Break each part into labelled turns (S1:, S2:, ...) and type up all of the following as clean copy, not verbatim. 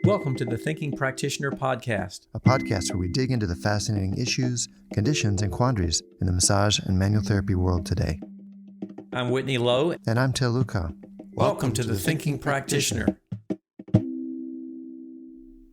S1: Welcome to the Thinking Practitioner Podcast,
S2: a podcast where we dig into the fascinating issues, conditions, and quandaries in the massage and manual therapy world today.
S1: I'm Whitney Lowe.
S2: And I'm Tel Luca.
S1: Welcome to the Thinking Practitioner.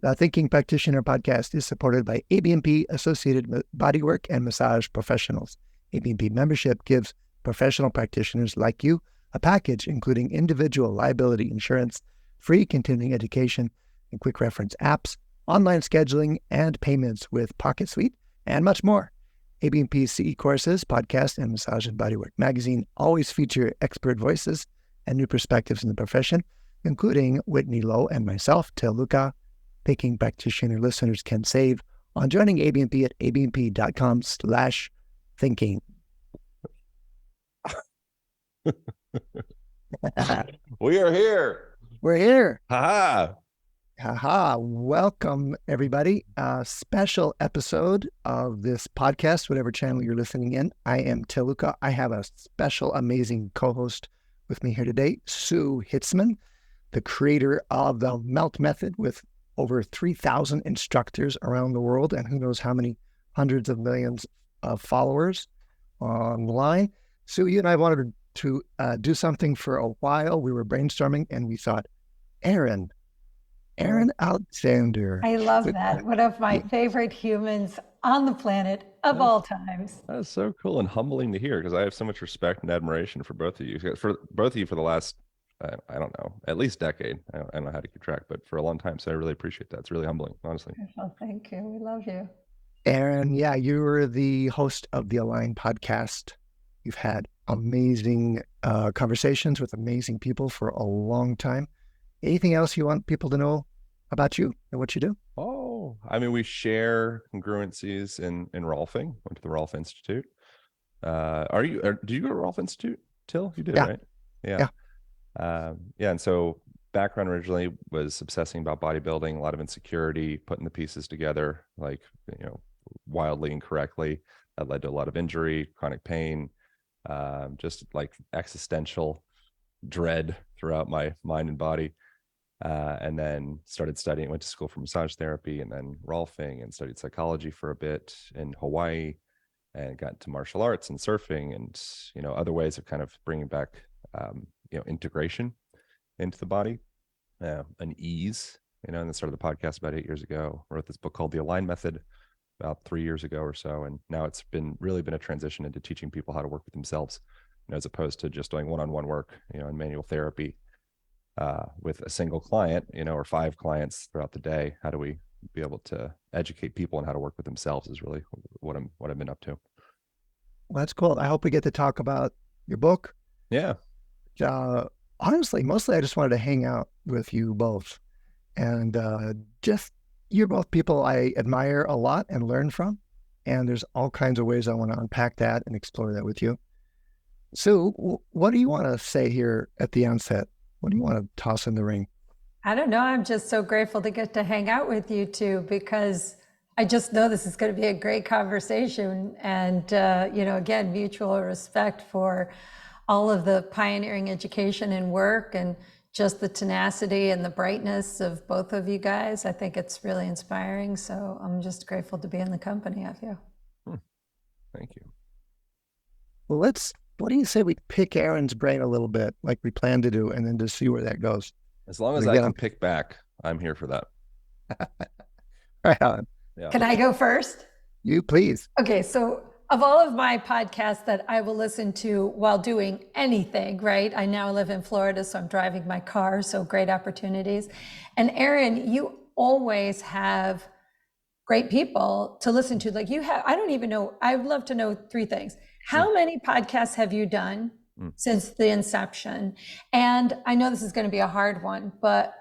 S3: The Thinking Practitioner Podcast is supported by ABMP Associated Bodywork and Massage Professionals. ABMP membership gives professional practitioners like you a package including individual liability insurance, free continuing education, and quick reference apps, online scheduling, and payments with Pocket Suite, and much more. ABMP's CE courses, podcast, and Massage and Bodywork magazine always feature expert voices and new perspectives in the profession, including Whitney Lowe and myself, Tel Luca. Thinking Practitioner listeners can save on joining ABMP at abmp.com/thinking.
S4: We are here.
S3: We're here.
S4: Ha
S3: Haha. Welcome, everybody. A special episode of this podcast, whatever channel you're listening in. I am Tel Luca. I have a special, amazing co-host with me here today, Sue Hitzmann, the creator of the Melt Method with over 3,000 instructors around the world and who knows how many hundreds of millions of followers online. Sue, you and I wanted to do something for a while. We were brainstorming and we thought, Aaron Alexander.
S5: I love that. One of my favorite humans on the planet of all times.
S4: That's so cool and humbling to hear because I have so much respect and admiration for both of you. For the last, I don't know, at least decade. I don't know how to keep track, but for a long time. So I really appreciate that. It's really humbling, honestly.
S5: Well, thank you. We love you.
S3: Aaron, yeah, you were the host of the Align podcast. You've had amazing conversations with amazing people for a long time. Anything else you want people to know about you and what you do?
S4: Oh, I mean, we share congruencies in Rolfing. Went to the Rolf Institute. Do you go to Rolf Institute, Till? You did,
S3: yeah.
S4: Right? Yeah. And so background originally was obsessing about bodybuilding, a lot of insecurity, putting the pieces together, wildly incorrectly. That led to a lot of injury, chronic pain, just like existential dread throughout my mind and body. And then started studying, went to school for massage therapy and then Rolfing and studied psychology for a bit in Hawaii and got into martial arts and surfing and, other ways of kind of bringing back, integration into the body, an ease, and then started the podcast about 8 years ago. Wrote this book called The Align Method about 3 years ago or so. And now it's really been a transition into teaching people how to work with themselves, as opposed to just doing one-on-one work, in manual therapy with a single client, or 5 clients throughout the day. How do we be able to educate people on how to work with themselves is really what I've been up to.
S3: Well, that's cool. I hope we get to talk about your book.
S4: Yeah.
S3: Honestly, mostly I just wanted to hang out with you both. And you're both people I admire a lot and learn from. And there's all kinds of ways I want to unpack that and explore that with you. Sue, what do you want to say here at the onset? What do you want to toss in the ring?
S5: I don't know. I'm just so grateful to get to hang out with you two because I just know this is going to be a great conversation. And, again, mutual respect for all of the pioneering education and work and just the tenacity and the brightness of both of you guys. I think it's really inspiring. So I'm just grateful to be in the company of you.
S4: Thank you.
S3: Well, what do you say we pick Aaron's brain a little bit like we plan to do and then just see where that goes?
S4: As long as I can pick back, I'm here for that.
S3: Right on.
S4: Yeah.
S5: Can I go first?
S3: You please.
S5: Okay, so of all of my podcasts that I will listen to while doing anything, right? I now live in Florida, so I'm driving my car, so great opportunities. And Aaron, you always have great people to listen to. Like you have, I don't even know, I would love to know 3 things. How many podcasts have you done since the inception? And I know this is going to be a hard one, but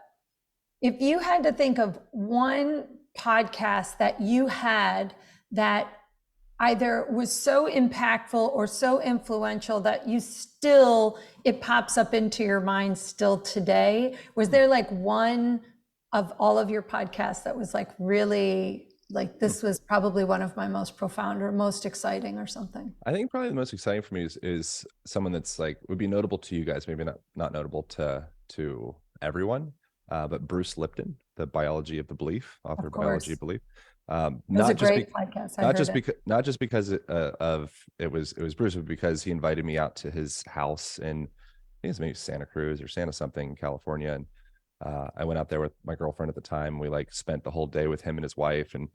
S5: if you had to think of one podcast that you had that either was so impactful or so influential that it pops up into your mind still today, was there like one of all of your podcasts that was like really like this was probably one of my most profound or most exciting or something?
S4: I think probably the most exciting for me is someone that's like would be notable to you guys, maybe not notable to everyone, but Bruce Lipton, the Biology of the Belief, author
S5: Of
S4: of Biology
S5: course.
S4: of Belief.
S5: It was a great podcast. I heard it.
S4: Not just because it was Bruce, but because he invited me out to his house in, I think it's maybe Santa Cruz or Santa something, California, and I went out there with my girlfriend at the time. We like spent the whole day with him and his wife, and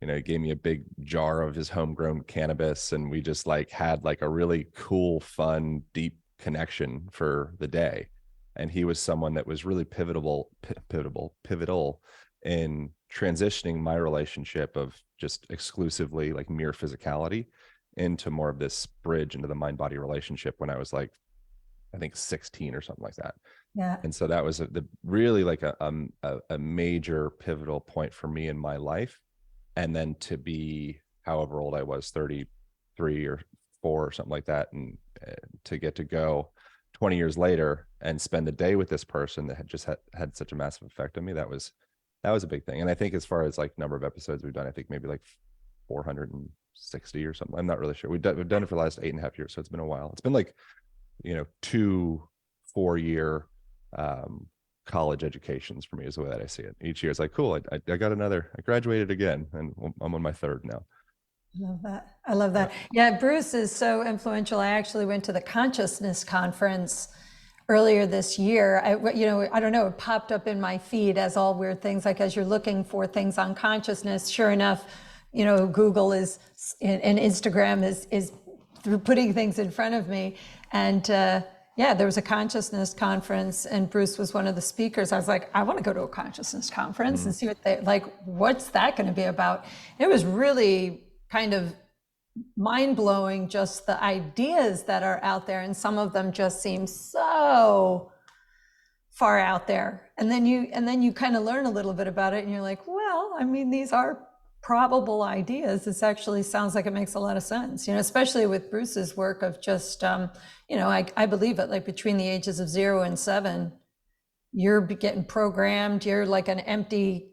S4: he gave me a big jar of his homegrown cannabis, and we just like had like a really cool, fun, deep connection for the day. And he was someone that was really pivotal in transitioning my relationship of just exclusively like mere physicality into more of this bridge into the mind-body relationship when I was like, I think 16 or something like that.
S5: Yeah.
S4: And so that was really like a major pivotal point for me in my life. And then to be however old I was, 33 or 4 or something like that, and to get to go 20 years later and spend the day with this person that had just had such a massive effect on me, that was a big thing. And I think as far as like number of episodes we've done, I think maybe like 460 or something. I'm not really sure. We've done it for the last 8.5 years, so it's been a while. It's been like 2 4-year college educations for me is the way that I see it. Each year it's like, cool, I got another, I graduated again, and I'm on my 3rd now.
S5: I love that. Yeah, Bruce is so influential. I actually went to the Consciousness Conference earlier this year. I don't know, it popped up in my feed as all weird things, like as you're looking for things on consciousness, sure enough, Google is, and Instagram is putting things in front of me. And there was a consciousness conference, and Bruce was one of the speakers. I was like, I want to go to a consciousness conference and see what's that going to be about? It was really kind of mind-blowing, just the ideas that are out there, and some of them just seem so far out there. And then you kind of learn a little bit about it, and you're like, well, I mean, these are probable ideas. This actually sounds like it makes a lot of sense, especially with Bruce's work of just, I believe it, like between the ages of 0 and 7, you're getting programmed. You're like an empty,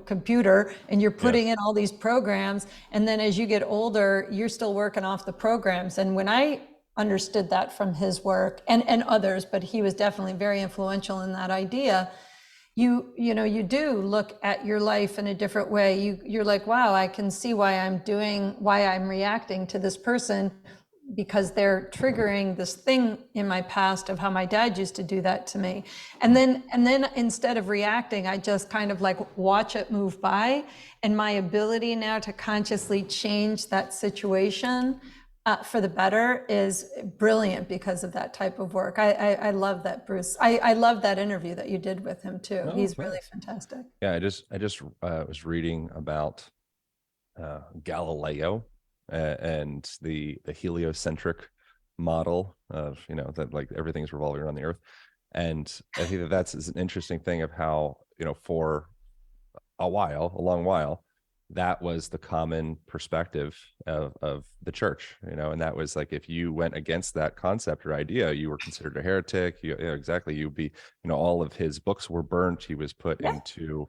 S5: computer, and you're putting in all these programs. And then as you get older, you're still working off the programs. And when I understood that from his work and others, but he was definitely very influential in that idea, you do look at your life in a different way. You're like, wow, I can see why I'm reacting to this person, because they're triggering this thing in my past of how my dad used to do that to me. And then instead of reacting, I just kind of like watch it move by. And my ability now to consciously change that situation for the better is brilliant because of that type of work. I love that, Bruce. I love that interview that you did with him too.
S4: Oh,
S5: He's
S4: thanks.
S5: really fantastic.
S4: Yeah, I just was reading about Galileo and the heliocentric model of that like everything's revolving around the Earth, and I think that's an interesting thing of how for a long while that was the common perspective of the church, and that was like, if you went against that concept or idea, you were considered a heretic. Exactly. You'd be, all of his books were burnt. He was put into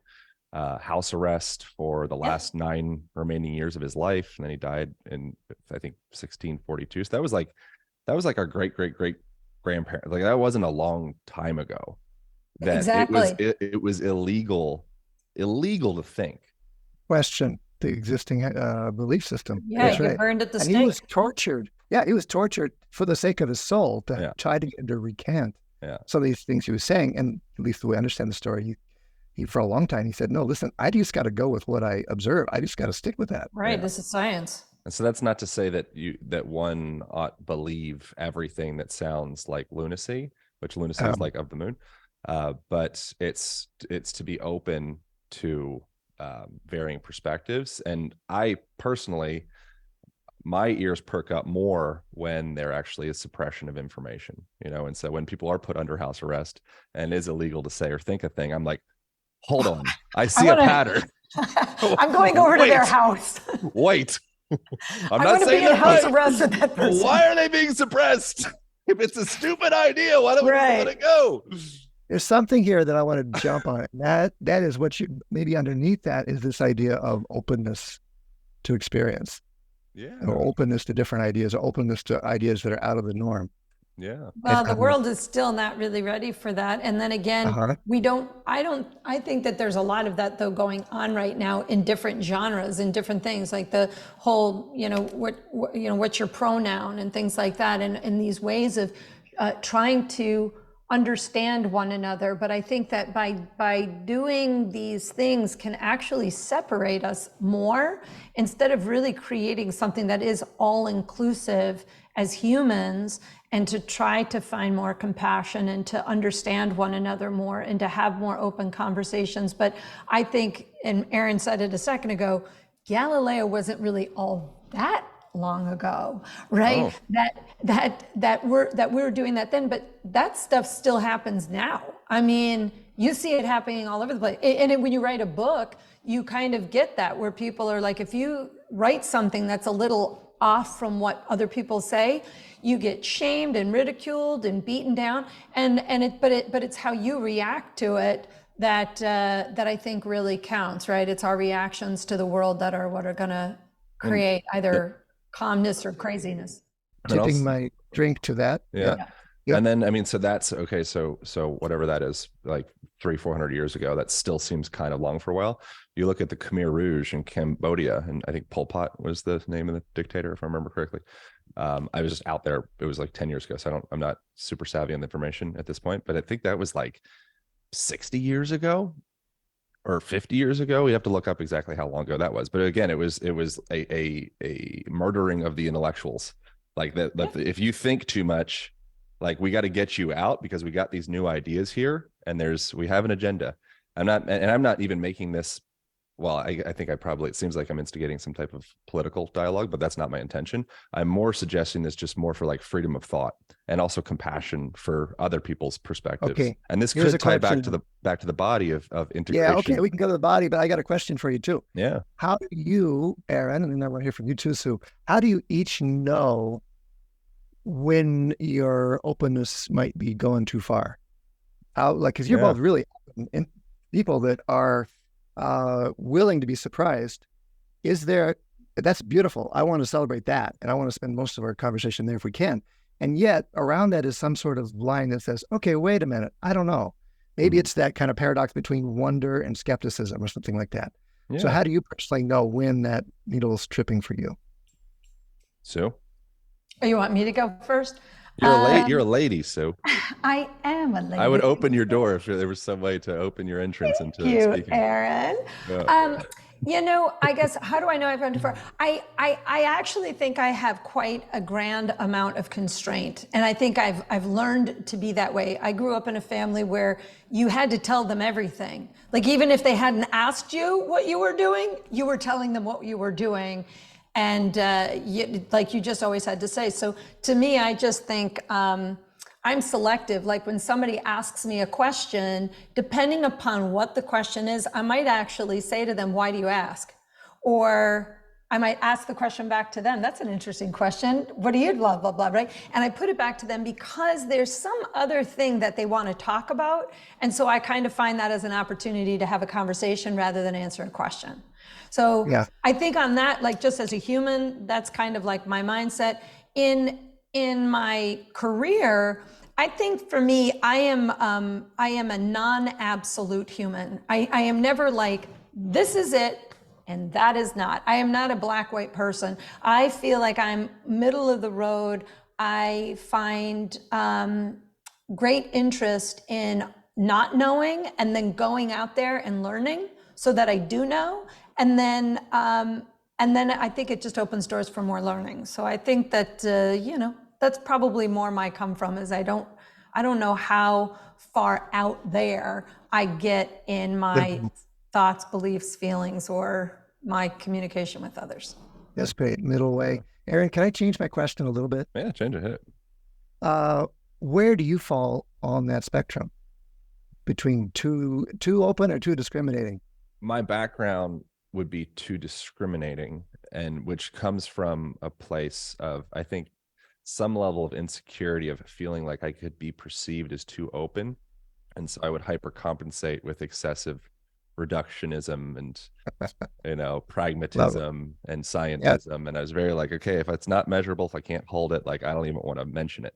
S4: house arrest for the last 9 remaining years of his life. And then he died in, I think, 1642. So that was like our great grandparents. Like, that wasn't a long time ago. That
S5: Exactly.
S4: it was illegal to think.
S3: Question the existing belief system.
S5: Yeah,
S3: That's
S5: he
S3: right.
S5: burned at the
S3: And
S5: stake.
S3: he was tortured. Yeah, he was tortured for the sake of his soul to try to get him to recant some of these things he was saying. And at least the way I understand the story, he for a long time, he said, no, listen, I just got to go with what I observe. I just got to stick with that.
S5: Right. This is science.
S4: And so that's not to say that one ought believe everything that sounds like lunacy, which lunacy is like of the moon. But it's to be open to varying perspectives. And I personally, my ears perk up more when there actually is suppression of information, and so when people are put under house arrest and it is illegal to say or think a thing, I'm like, hold on, I see a pattern.
S5: I'm going over to their house.
S4: Wait. I'm
S5: not saying they're house arrest with that person.
S4: Why are they being suppressed? If it's a stupid idea, why don't we just let it go?
S3: There's something here that I want to jump on. That is what you maybe underneath that is this idea of openness to experience, or openness to different ideas, or openness to ideas that are out of the norm.
S4: Yeah.
S5: Well, the
S3: And,
S5: world is still not really ready for that. And then again,
S3: uh-huh.
S5: I think that there's a lot of that though going on right now in different genres and different things, like the whole, what's your pronoun and things like that. And these ways of trying to understand one another. But I think that by doing these things can actually separate us more instead of really creating something that is all inclusive as humans, and to try to find more compassion and to understand one another more and to have more open conversations. But I think, and Aaron said it a second ago, Galileo wasn't really all that long ago, right?
S4: Oh.
S5: That we were doing that then, but that stuff still happens now. I mean, you see it happening all over the place. And when you write a book, you kind of get that, where people are like, if you write something that's a little off from what other people say, you get shamed and ridiculed and beaten down. But it's how you react to it that I think really counts, right? It's our reactions to the world that are what are going to create either calmness or craziness.
S3: Tipping my drink to that.
S4: Yeah.
S3: Yep.
S4: And then, I mean, so that's okay. So whatever that is, like 300-400 years ago, that still seems kind of long for a while. You look at the Khmer Rouge in Cambodia, and I think Pol Pot was the name of the dictator, if I remember correctly. I was just out there. It was like 10 years ago. So I'm not super savvy on the information at this point, but I think that was like 60 years ago or 50 years ago. We have to look up exactly how long ago that was. But again, it was a murdering of the intellectuals. Like that, if you think too much, like, we got to get you out because we got these new ideas here, and we have an agenda. I'm not even making this. Well, I think it seems like I'm instigating some type of political dialogue, but that's not my intention. I'm more suggesting this just more for like freedom of thought and also compassion for other people's perspectives.
S3: Okay.
S4: And this
S3: Here's
S4: could tie back to the body of integration.
S3: Yeah. Okay. We can go to the body, but I got a question for you too.
S4: Yeah.
S3: How do you, Aaron, and then I want to hear from you too, Sue, how do you each know when your openness might be going too far? Because you're both really open, and people that are willing to be surprised. That's beautiful. I want to celebrate that. And I want to spend most of our conversation there if we can. And yet around that is some sort of line that says, okay, wait a minute. I don't know. Maybe it's that kind of paradox between wonder and skepticism or something like that. Yeah. So how do you personally know when that needle is tripping for you?
S4: Sue?
S5: Oh, you want me to go first?
S4: You're a lady, Sue.
S5: I am a lady.
S4: I would open your door if there was some way to open your entrance into speaking.
S5: Aaron.
S4: Yeah.
S5: I guess, how do I know I've gone too far? I actually think I have quite a grand amount of constraint. And I think I've learned to be that way. I grew up in a family where you had to tell them everything. Like, even if they hadn't asked you what you were doing, you were telling them what you were doing. And you just always had to say. So to me, I just think I'm selective. Like, when somebody asks me a question, depending upon what the question is, I might actually say to them, why do you ask? Or I might ask the question back to them. That's an interesting question. What do you blah, blah, blah, right? And I put it back to them because there's some other thing that they want to talk about. And so I kind of find that as an opportunity to have a conversation rather than answer a question. So yeah. I think on that, like, just as a human, that's kind of like my mindset. In my career, I think for me, I am a non-absolute human. I am never like, this is it and that is not. I am not a black-white person. I feel like I'm middle of the road. I find great interest in not knowing and then going out there and learning so that I do know. And then I think it just opens doors for more learning. So I think that, that's probably more my come from, is I don't know how far out there I get in my thoughts, beliefs, feelings, or my communication with others.
S3: That's great. Middle way. Aaron, can I change my question a little bit?
S4: Yeah, change it. Hit
S3: it. Where do you fall on that spectrum between too open or too discriminating?
S4: My background would be too discriminating, and which comes from a place of, I think, some level of insecurity of feeling like I could be perceived as too open. And so I would hypercompensate with excessive reductionism and, pragmatism and scientism. Yep. And I was very like, okay, if it's not measurable, if I can't hold it, like, I don't even want to mention it.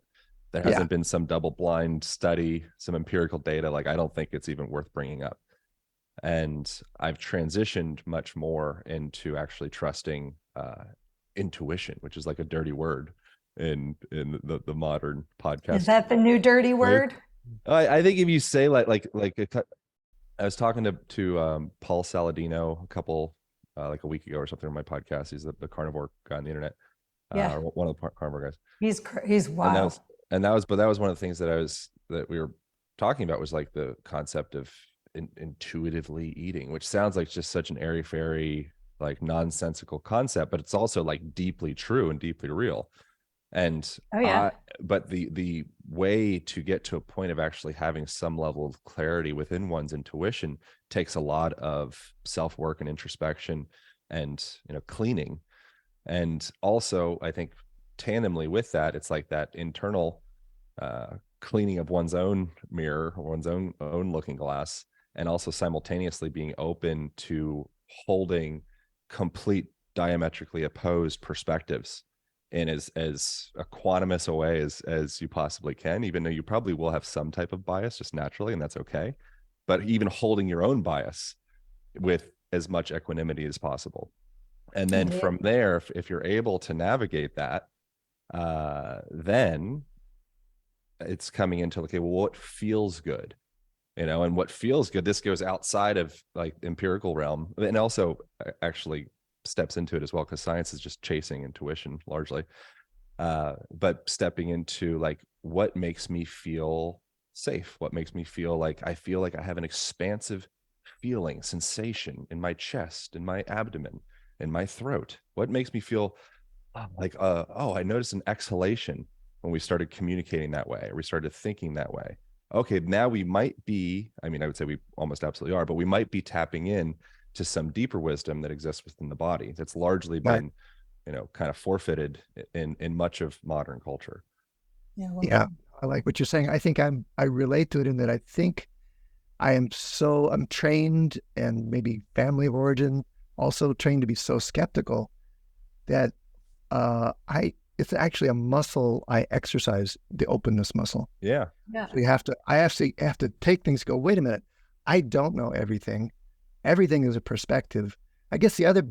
S4: There
S3: Yeah.
S4: hasn't been some double blind study, some empirical data. Like, I don't think it's even worth bringing up. And I've transitioned much more into actually trusting intuition, which is like a dirty word in the modern podcast.
S5: Is that the new dirty word?
S4: I think if you say I was talking to Paul Saladino like a week ago or something on my podcast. He's the carnivore guy on the internet.
S5: Yeah.
S4: One of the carnivore guys.
S5: He's wow.
S4: But that was one of the things that we were talking about, was like the concept of intuitively eating, which sounds like just such an airy fairy, like nonsensical concept, but it's also like deeply true and deeply real. And but the way to get to a point of actually having some level of clarity within one's intuition takes a lot of self-work and introspection and, cleaning. And also, I think tandemly with that, it's like that internal cleaning of one's own mirror, or one's own looking glass, and also simultaneously being open to holding complete diametrically opposed perspectives in as equanimous a way as you possibly can, even though you probably will have some type of bias just naturally, and that's okay. But even holding your own bias with as much equanimity as possible. And then from there, if you're able to navigate that, then it's coming into, okay, well, what feels good, and what feels good, this goes outside of like empirical realm, and also actually steps into it as well, because science is just chasing intuition largely. But stepping into like, what makes me feel safe? What makes me feel like I have an expansive feeling, sensation in my chest, in my abdomen, in my throat? What makes me feel like, I noticed an exhalation when we started communicating that way, or we started thinking that way. Okay, now we might be, I would say we almost absolutely are, but we might be tapping in to some deeper wisdom that exists within the body that's largely been, kind of forfeited in much of modern culture.
S3: Yeah, I like what you're saying. I think I relate to it in that I think I'm trained, and maybe family of origin also trained to be so skeptical that it's actually a muscle I exercise, the openness muscle.
S4: Yeah.
S3: So I have to take things, go, wait a minute, I don't know everything. Everything is a perspective. I guess the other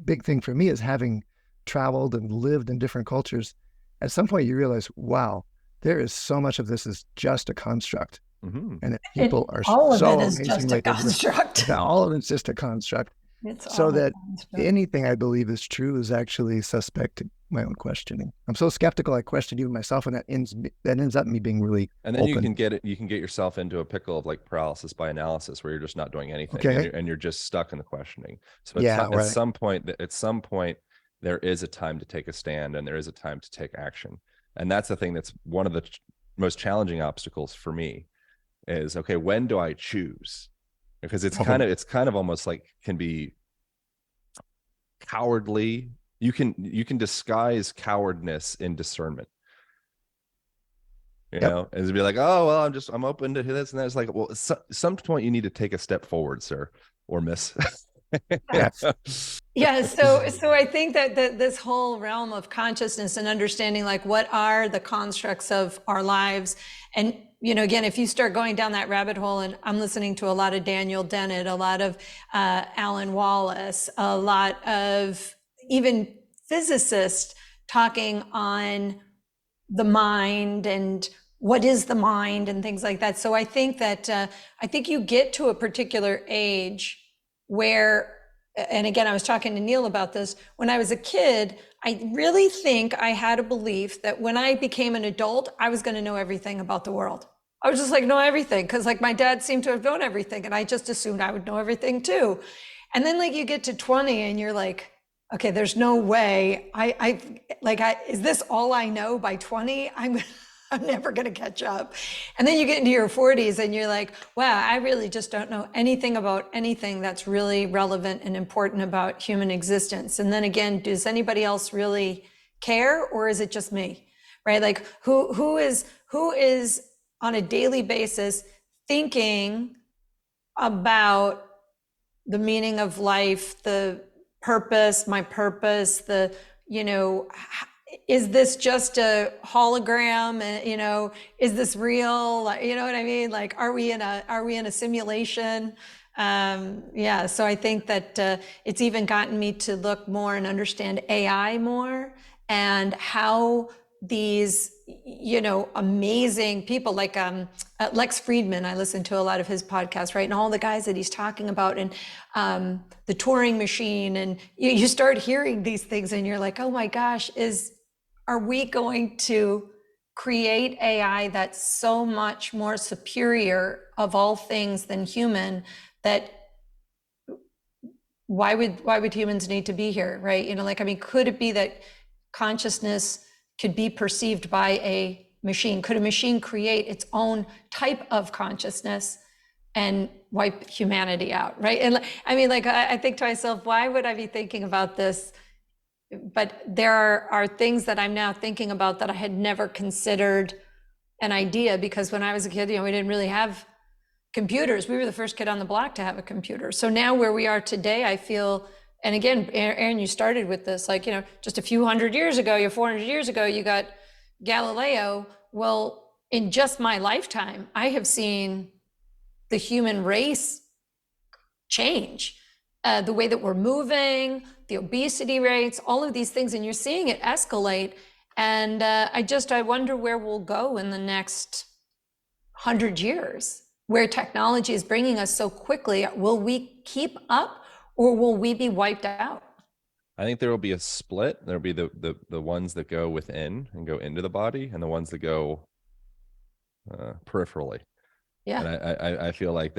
S3: big thing for me is, having traveled and lived in different cultures, at some point you realize, wow, there is so much of this is just a construct.
S4: Mm-hmm.
S3: And that people are
S5: all of
S3: so
S5: it is just a construct.
S3: All of it's just a construct. So that anything I believe is true is actually suspect to my own questioning. I'm so skeptical, I question even myself, and that ends up me being really
S4: and then
S3: open.
S4: You can get yourself into a pickle of like paralysis by analysis, where you're just not doing anything, and you're just stuck in the questioning. So at some point there is a time to take a stand, and there is a time to take action. And that's the thing that's one of the most challenging obstacles for me, is, okay, when do I choose? Because it's kind of almost like, can be cowardly. You can disguise cowardness in discernment, and be like, oh, well, I'm open to this and that. It's like, well, some point you need to take a step forward, sir or miss.
S5: Yeah. So I think that this whole realm of consciousness and understanding, like, what are the constructs of our lives, and again, if you start going down that rabbit hole, and I'm listening to a lot of Daniel Dennett, a lot of Alan Wallace, a lot of even physicists talking on the mind and what is the mind and things like that. So I think that I think you get to a particular age where, and again, I was talking to Neil about this, when I was a kid, I really think I had a belief that when I became an adult, I was going to know everything about the world. I was just like, know everything, because like my dad seemed to have known everything, and I just assumed I would know everything too. And then like you get to 20 and you're like, okay, there's no way is this all I know by 20? I'm never going to catch up. And then you get into your 40s and you're like, wow, I really just don't know anything about anything that's really relevant and important about human existence. And then again, does anybody else really care, or is it just me? Right? Like who is on a daily basis thinking about the meaning of life, the purpose, my purpose, is this just a hologram? Is this real? You know what I mean? Like, are we in a simulation? So I think that it's even gotten me to look more and understand AI more, and how these, amazing people like Lex Friedman, I listen to a lot of his podcasts, right? And all the guys that he's talking about, and the Turing machine, and you start hearing these things and you're like, oh my gosh, are we going to create AI that's so much more superior of all things than human, that why would humans need to be here, right? Could it be that consciousness could be perceived by a machine? Could a machine create its own type of consciousness and wipe humanity out, right? And I think to myself, why would I be thinking about this? But there are things that I'm now thinking about that I had never considered an idea, because when I was a kid, we didn't really have computers. We were the first kid on the block to have a computer. So now where we are today, I feel, and again, Aaron, you started with this, just a few 400 years ago, you got Galileo. Well, in just my lifetime, I have seen the human race change, the way that we're moving, the obesity rates, all of these things, and you're seeing it escalate. And I wonder where we'll go in the next 100 years, where technology is bringing us so quickly. Will we keep up, or will we be wiped out?
S4: I think there will be a split. There'll be the ones that go within and go into the body, and the ones that go peripherally.
S5: Yeah.
S4: And I feel like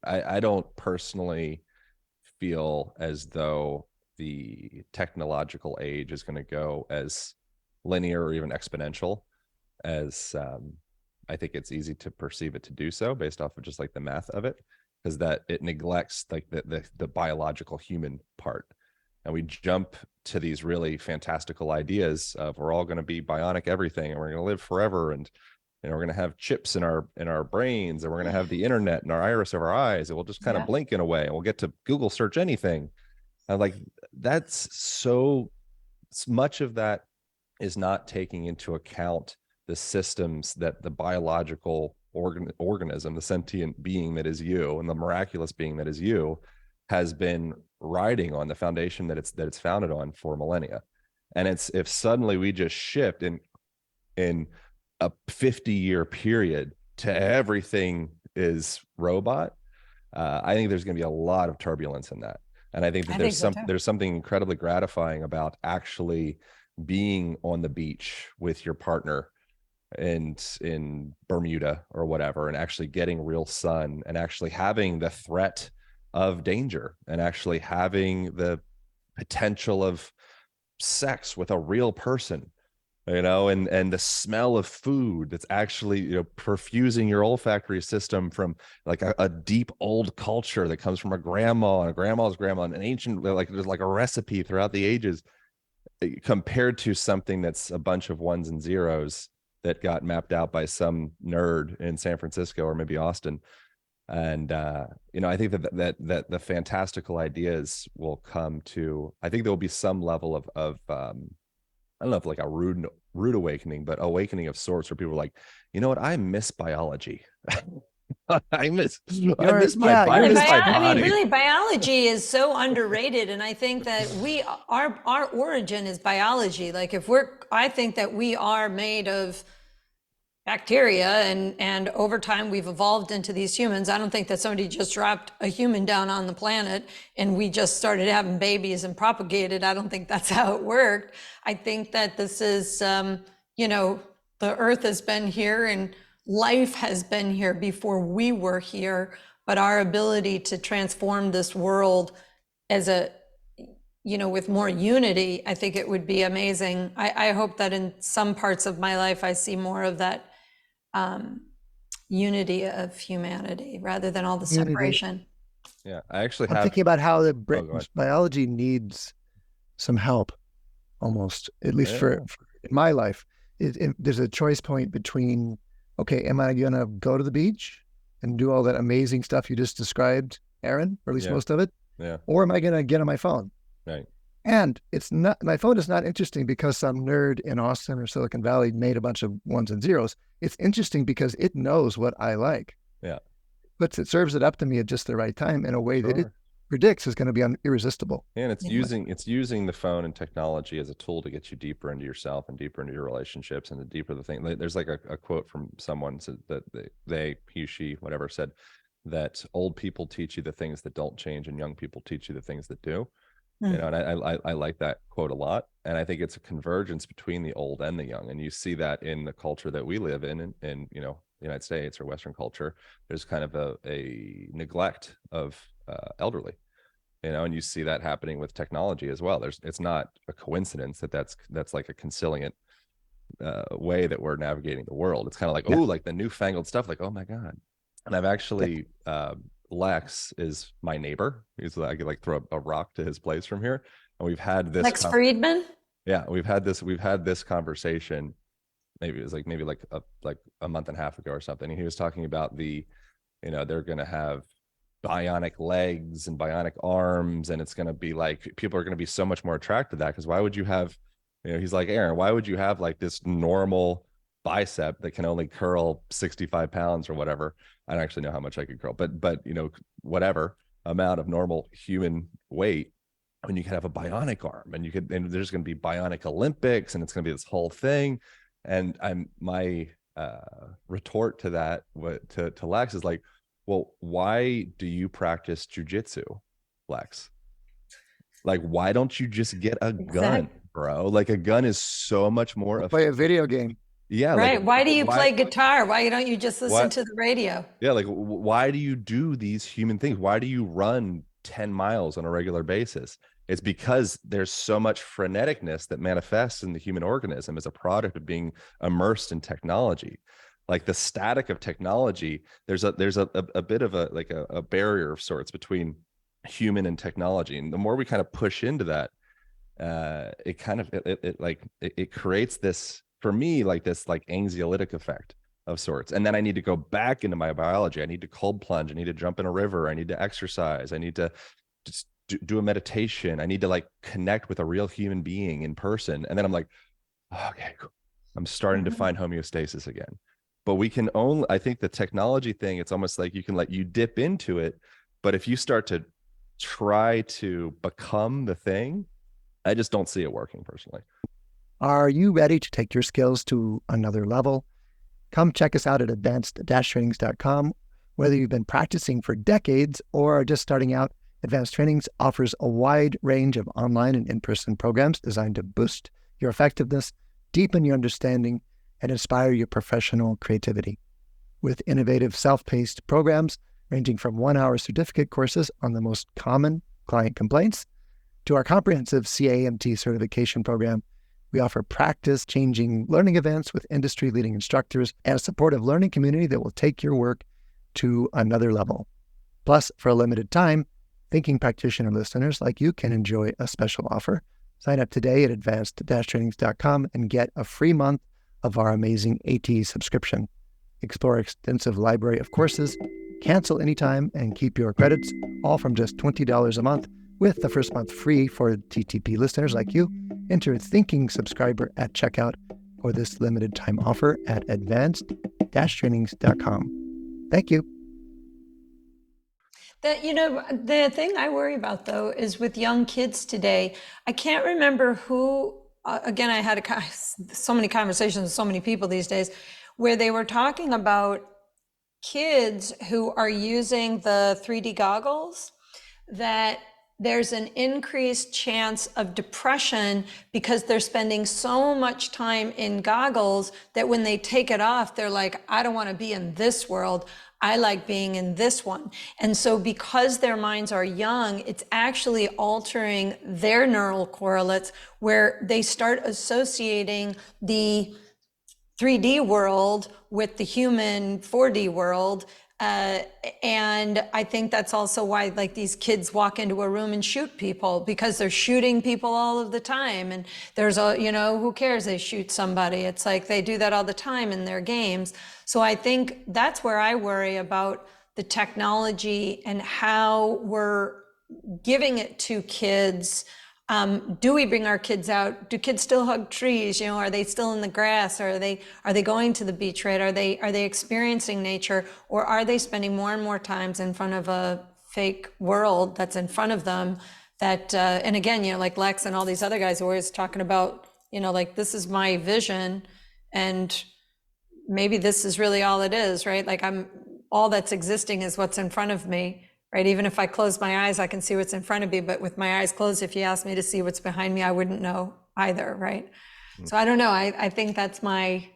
S4: I don't personally feel as though the technological age is going to go as linear or even exponential as I think it's easy to perceive it to do so, based off of just like the math of it, because that it neglects like the biological human part. And we jump to these really fantastical ideas of we're all going to be bionic everything, and we're going to live forever, and we're going to have chips in our brains, and we're going to have the internet in our iris of our eyes, and we'll just kind of blink in a way, and we'll get to Google search anything. And like, that's so much of that is not taking into account the systems that the biological organism, the sentient being that is you, and the miraculous being that is you, has been riding on, the foundation that it's founded on for millennia. And it's, if suddenly we just shift in a 50-year period to everything is robot, I think there's going to be a lot of turbulence in that. And I think that there's something incredibly gratifying about actually being on the beach with your partner and in Bermuda or whatever, and actually getting real sun, and actually having the threat of danger, and actually having the potential of sex with a real person, and the smell of food that's actually, perfusing your olfactory system from like a deep old culture that comes from a grandma and a grandma's grandma, and an ancient, like there's like a recipe throughout the ages, compared to something that's a bunch of ones and zeros that got mapped out by some nerd in San Francisco or maybe Austin. And I think that the fantastical ideas will come to, I think there will be some level of I don't know if like a rude awakening, but awakening of sorts, where people are like, you know what, I miss biology. I miss my body.
S5: Really, biology is so underrated, and I think that our origin is biology. Like, I think that we are made of bacteria, and over time we've evolved into these humans. I don't think that somebody just dropped a human down on the planet and we just started having babies and propagated. I don't think that's how it worked. I think that this is, the earth has been here and life has been here before we were here, but our ability to transform this world as with more unity, I think it would be amazing. I hope that in some parts of my life, I see more of that unity of humanity rather than all the separation.
S4: Yeah, I'm
S3: thinking about how the biology needs some help, almost, at least for in my life. There's a choice point between, okay, am I going to go to the beach and do all that amazing stuff you just described, Aaron, or at least most of it?
S4: Yeah.
S3: Or am I going to get on my phone?
S4: Right.
S3: And it's not, my phone is not interesting because some nerd in Austin or Silicon Valley made a bunch of ones and zeros. It's interesting because it knows what I like.
S4: Yeah.
S3: But it serves it up to me at just the right time in a way that it
S4: Sure.
S3: predicts is going to be irresistible.
S4: And it's
S5: Yeah.
S4: using the phone and technology as a tool to get you deeper into yourself and deeper into your relationships and the deeper the thing. There's like a quote from someone that he, she, whatever, said that old people teach you the things that don't change and young people teach you the things that do. You know, and I like that quote a lot. And I think it's a convergence between the old and the young. And you see that in the culture that we live in, you know, the United States or Western culture. There's kind of a neglect of elderly, you know, and you see that happening with technology as well. It's not a coincidence that's like a conciliant way that we're navigating the world. It's kind of like, oh, like the newfangled stuff, like, oh my God. And I've actually Lex is my neighbor. I could like throw a rock to his place from here. And we've had this
S5: Lex Friedman.
S4: Yeah, we've had this conversation. Maybe it was like a month and a half ago or something. And he was talking about you know, they're going to have bionic legs and bionic arms, and it's going to be like people are going to be so much more attracted to that, because why would you have, you know, he's like, Aaron, why would you have like this normal bicep that can only curl 65 pounds or whatever? I don't actually know how much I could curl, but you know, whatever amount of normal human weight, when you can have a bionic arm, and there's going to be bionic Olympics, and it's going to be this whole thing. And my retort to that, to Lex, is like, well, why do you practice jujitsu, Lex? Like, why don't you just get a gun, bro? Like, a gun is so much more.
S3: Play a video game.
S4: Yeah.
S5: Right.
S4: Like,
S5: why do you play guitar? Why don't you just listen to the radio?
S4: Yeah. Like, why do you do these human things? Why do you run 10 miles on a regular basis? It's because there's so much freneticness that manifests in the human organism as a product of being immersed in technology. Like the static of technology, there's a bit of a barrier of sorts between human and technology. And the more we kind of push into that, it creates this, for me, like this like anxiolytic effect of sorts. And then I need to go back into my biology. I need to cold plunge. I need to jump in a river. I need to exercise. I need to just do a meditation. I need to like connect with a real human being in person. And then I'm like, okay, cool. I'm starting to find homeostasis again. But we can only, I think the technology thing, it's almost like you dip into it. But if you start to try to become the thing, I just don't see it working personally.
S3: Are you ready to take your skills to another level? Come check us out at advanced-trainings.com. Whether you've been practicing for decades or are just starting out, Advanced Trainings offers a wide range of online and in-person programs designed to boost your effectiveness, deepen your understanding, and inspire your professional creativity. With innovative self-paced programs ranging from 1-hour certificate courses on the most common client complaints to our comprehensive CAMT certification program, we offer practice-changing learning events with industry-leading instructors and a supportive learning community that will take your work to another level. Plus, for a limited time, Thinking Practitioner listeners like you can enjoy a special offer. Sign up today at advanced-trainings.com and get a free month of our amazing AT subscription. Explore extensive library of courses, cancel anytime, and keep your credits, all from just $20 a month, with the first month free for TTP listeners like you. Enter Thinking Subscriber at checkout for this limited time offer at advanced-trainings.com. Thank you.
S5: The thing I worry about, though, is with young kids today, I can't remember who, again, I had so many conversations with so many people these days, where they were talking about kids who are using the 3D goggles, that there's an increased chance of depression because they're spending so much time in goggles that when they take it off, they're like, I don't want to be in this world. I like being in this one. And so because their minds are young, it's actually altering their neural correlates where they start associating the 3D world with the human 4D world. And I think that's also why like these kids walk into a room and shoot people, because they're shooting people all of the time. And there's who cares? They shoot somebody. It's like they do that all the time in their games. So I think that's where I worry about the technology and how we're giving it to kids Do we bring our kids out? Do kids still hug trees? You know, are they still in the grass? Are they going to the beach, right? Are they experiencing nature, or are they spending more and more times in front of a fake world that's in front of them? That and again, you know, like Lex and all these other guys are always talking about, you know, like, this is my vision, and maybe this is really all it is, right? Like, all that's existing is what's in front of me. Right? Even if I close my eyes, I can see what's in front of me. But with my eyes closed, if you asked me to see what's behind me, I wouldn't know either. Right? So I don't know. I think that's my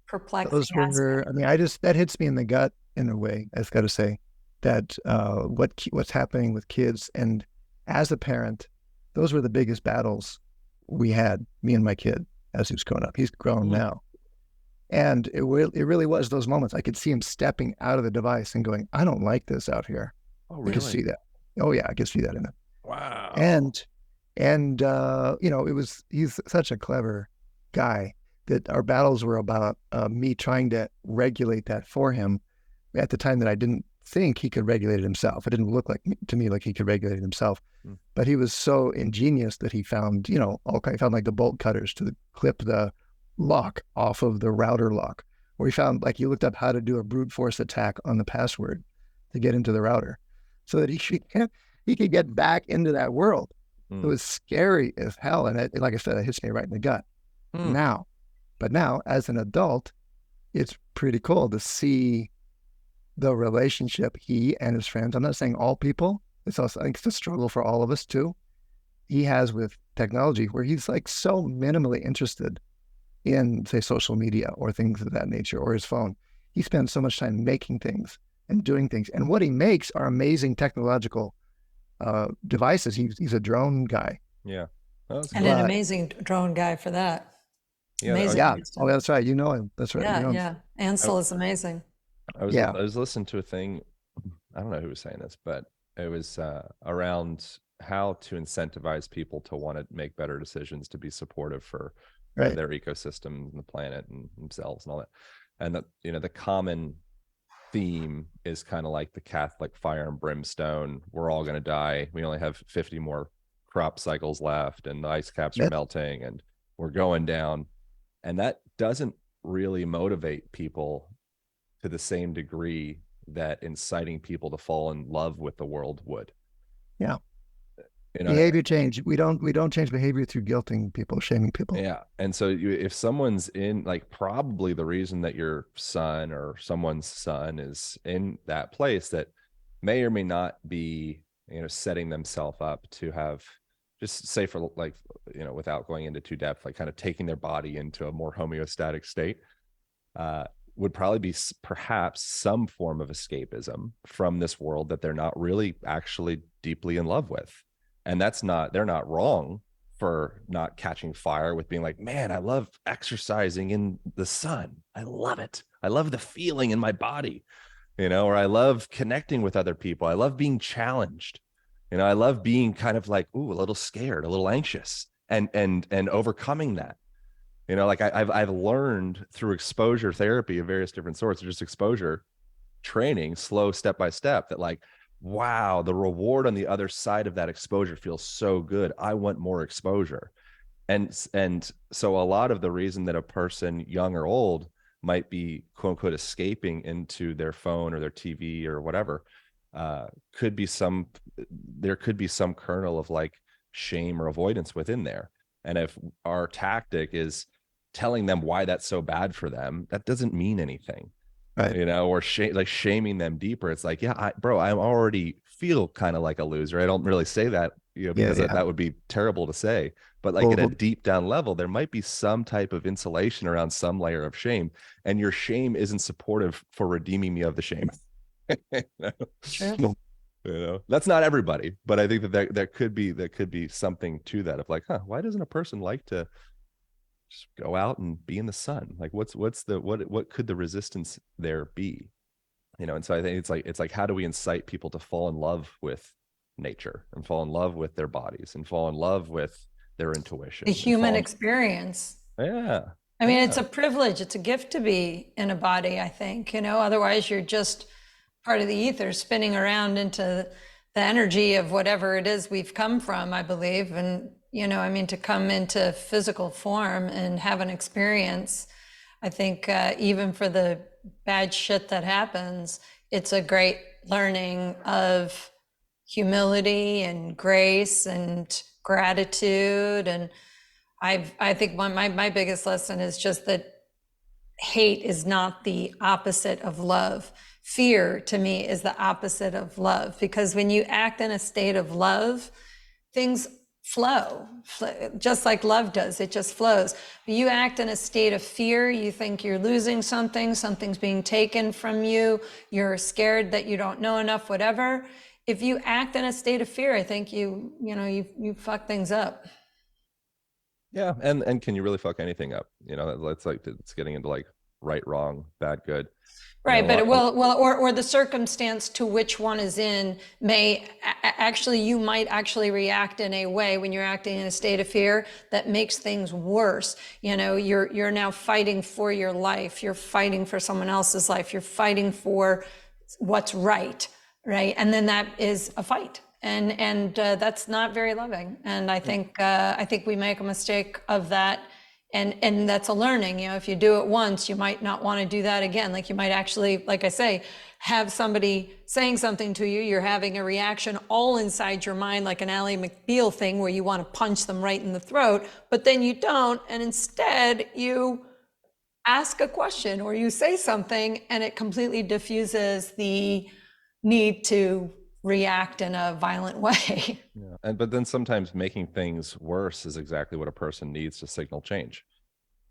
S5: perplexing
S3: Those were,
S5: aspect.
S3: I mean, that hits me in the gut in a way. I've got to say that what's happening with kids, and as a parent, those were the biggest battles we had, me and my kid, as he was growing up. He's grown now. And it really was those moments. I could see him stepping out of the device and going, I don't like this out here.
S4: Oh,
S3: I
S4: really?
S3: could see that. Oh yeah, I could see that in it.
S4: Wow.
S3: And you know, he's such a clever guy that our battles were about me trying to regulate that for him at the time that I didn't think he could regulate it himself. It didn't look to me like he could regulate it himself. But he was so ingenious that he found, you know, he found like the bolt cutters to clip the lock off of the router lock, or he found, like, he looked up how to do a brute force attack on the password to get into the router so that he could get back into that world. It was scary as hell. And like I said, it hits me right in the gut now. But now, as an adult, it's pretty cool to see the relationship he and his friends, I'm not saying all people, it's also, I think it's a struggle for all of us too, he has with technology, where he's like so minimally interested in, say, social media or things of that nature, or his phone. He spends so much time making things and doing things. And what he makes are amazing technological devices. He's a drone guy.
S4: Yeah. Oh, that's
S5: And
S4: cool.
S5: an amazing drone guy for that.
S4: Yeah,
S5: Amazing.
S3: Yeah. Oh, that's right. You know him. That's right.
S5: Yeah,
S3: You know him.
S5: yeah. Ansel is amazing.
S4: I was listening to a thing. I don't know who was saying this, but it was around how to incentivize people to want to make better decisions, to be supportive for their ecosystem and the planet and themselves and all that. And that, you know, the common theme is kind of like the Catholic fire and brimstone. We're all going to die. We only have 50 more crop cycles left, and the ice caps are melting, and we're going down. And that doesn't really motivate people to the same degree that inciting people to fall in love with the world would.
S3: Yeah.
S4: You know,
S3: behavior change. We don't change behavior through guilting people, shaming people.
S4: Yeah. And so if someone's in, like, probably the reason that your son or someone's son is in that place that may or may not be, you know, setting themselves up to have, just say, for, like, you know, without going into too depth, like kind of taking their body into a more homeostatic state, would probably be perhaps some form of escapism from this world that they're not really actually deeply in love with. And they're not wrong for not catching fire with being like, man, I love exercising in the sun. I love it. I love the feeling in my body, you know, or I love connecting with other people. I love being challenged. You know, I love being kind of like, ooh, a little scared, a little anxious, and overcoming that. You know, like I've learned through exposure therapy of various different sorts, or just exposure training, slow step by step, that, like, wow, the reward on the other side of that exposure feels so good. I want more exposure. And so a lot of the reason that a person, young or old, might be quote unquote escaping into their phone or their TV or whatever, there could be some kernel of, like, shame or avoidance within there. And if our tactic is telling them why that's so bad for them, that doesn't mean anything. Right. You know, or shaming them deeper. It's like, yeah, I already feel kind of like a loser. I don't really say that, you know, because that would be terrible to say. But, like, at a deep down level, there might be some type of insulation around some layer of shame, and your shame isn't supportive for redeeming me of the shame. You know?
S5: True.
S4: You know, that's not everybody, but I think that could be something to that, of like, why doesn't a person like to just go out and be in the sun? Like, what could the resistance there be? You know, and so I think it's like how do we incite people to fall in love with nature, and fall in love with their bodies, and fall in love with their intuition,
S5: The human experience.
S4: Yeah.
S5: I mean, it's a privilege. It's a gift to be in a body, I think, you know, otherwise you're just part of the ether spinning around into the energy of whatever it is we've come from, I believe. And, to come into physical form and have an experience, I think even for the bad shit that happens, it's a great learning of humility and grace and gratitude. And I think my biggest lesson is just that hate is not the opposite of love. Fear to me is the opposite of love, because when you act in a state of love, things flow just like love does. It just flows. But you act in a state of fear, you think you're losing something, something's being taken from you, you're scared that you don't know enough, whatever. If you act in a state of fear, I think you fuck things up.
S4: Yeah, and can you really fuck anything up? It's getting into like right, wrong, bad, good.
S5: Right, but it will, or the circumstance to which one is in may actually, you might actually react in a way when you're acting in a state of fear that makes things worse. You're now fighting for your life. You're fighting for someone else's life. You're fighting for what's right, and then that is a fight, and that's not very loving. And I think we make a mistake of that. And that's a learning. If you do it once, you might not want to do that again. Like you might actually, like I say, have somebody saying something to you, you're having a reaction all inside your mind, like an Ally McBeal thing where you want to punch them right in the throat, but then you don't. And instead you ask a question or you say something, and it completely diffuses the need to react in a violent way.
S4: Yeah. But then sometimes making things worse is exactly what a person needs to signal change.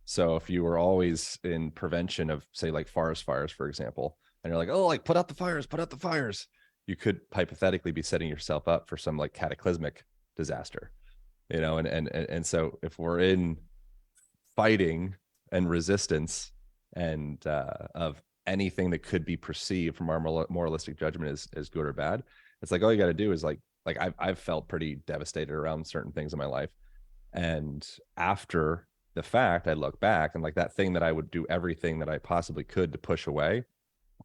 S4: So if you were always in prevention of, say, like forest fires, for example, and you're like, oh, like put out the fires, you could hypothetically be setting yourself up for some like cataclysmic disaster, and so if we're in fighting and resistance and of anything that could be perceived from our moralistic judgment as good or bad, it's like all you got to do is like I've felt pretty devastated around certain things in my life, and after the fact I look back and like that thing that I would do everything that I possibly could to push away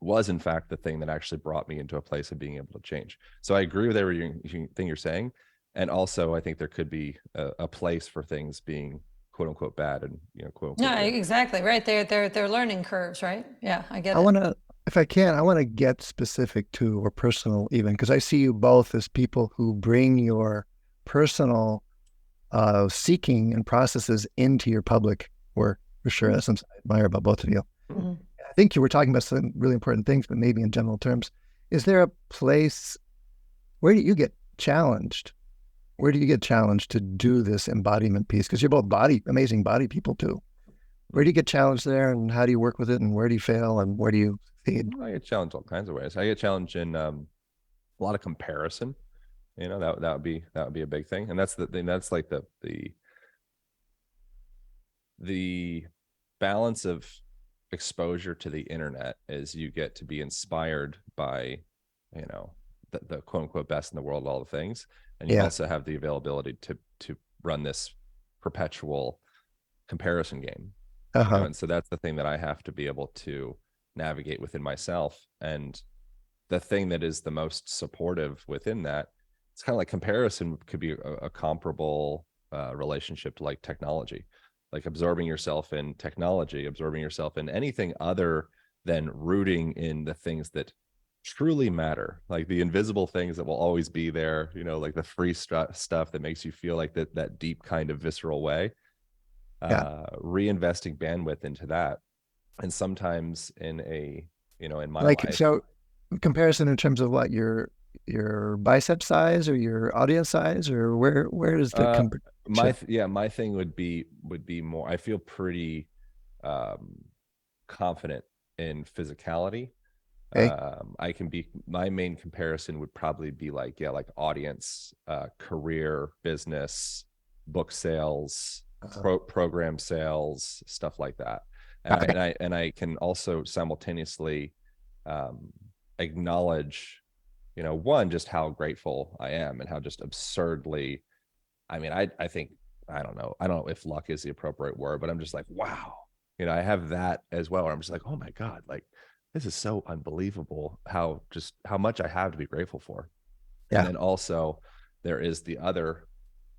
S4: was in fact the thing that actually brought me into a place of being able to change. So I agree with everything you're saying, and also I think there could be a place for things being quote unquote bad and quote unquote
S5: No,
S4: good.
S5: exactly right. They're learning curves, right? Yeah, I get it.
S3: I want to get specific to or personal even, because I see you both as people who bring your personal seeking and processes into your public work. For sure, that's something I admire about both of you.
S5: Mm-hmm.
S3: I think you were talking about some really important things, but maybe in general terms. Is there a place where do you get challenged? Where do you get challenged to do this embodiment piece? Because you're both amazing body people too. Where do you get challenged there, and how do you work with it, and where do you fail, and where do you feed?
S4: I get challenged all kinds of ways. I get challenged in a lot of comparison. That would be a big thing, and that's the thing. That's like the balance of exposure to the internet is you get to be inspired by the quote unquote best in the world, all the things, and you also have the availability to run this perpetual comparison game. And so that's the thing that I have to be able to navigate within myself. And the thing that is the most supportive within that, it's kind of like comparison could be a comparable relationship to like technology, like absorbing yourself in technology, absorbing yourself in anything other than rooting in the things that truly matter, like the invisible things that will always be there, like the free stuff that makes you feel like that deep kind of visceral way. Reinvesting bandwidth into that. And sometimes in my life,
S3: so comparison in terms of what your bicep size or your audience size, or where is the
S4: my thing would be more, I feel pretty confident in physicality. I can be, my main comparison would probably be like audience, career, business, book sales, program sales, stuff like that. And I can also simultaneously acknowledge, one, just how grateful I am and how just absurdly, I think, I don't know if luck is the appropriate word, but I'm just like, wow, I have that as well. Where I'm just like, oh my God, like this is so unbelievable how much I have to be grateful for.
S3: Yeah.
S4: And then also there is the other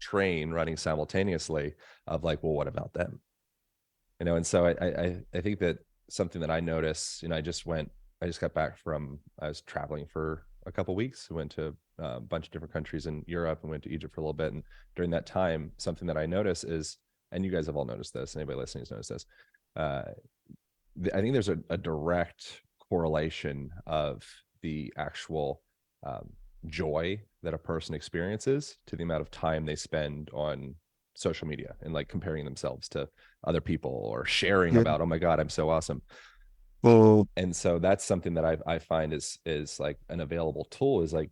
S4: train running simultaneously of like, well, what about them? And so I think that something that I notice, I just got back I was traveling for a couple of weeks. I went to a bunch of different countries in Europe and went to Egypt for a little bit. And during that time, something that I notice is, and you guys have all noticed this, anybody listening has noticed this, I think there's a direct correlation of the actual joy that a person experiences to the amount of time they spend on social media and like comparing themselves to other people or sharing about, oh my God, I'm so awesome.
S3: Well,
S4: and so that's something that I find is like an available tool, is like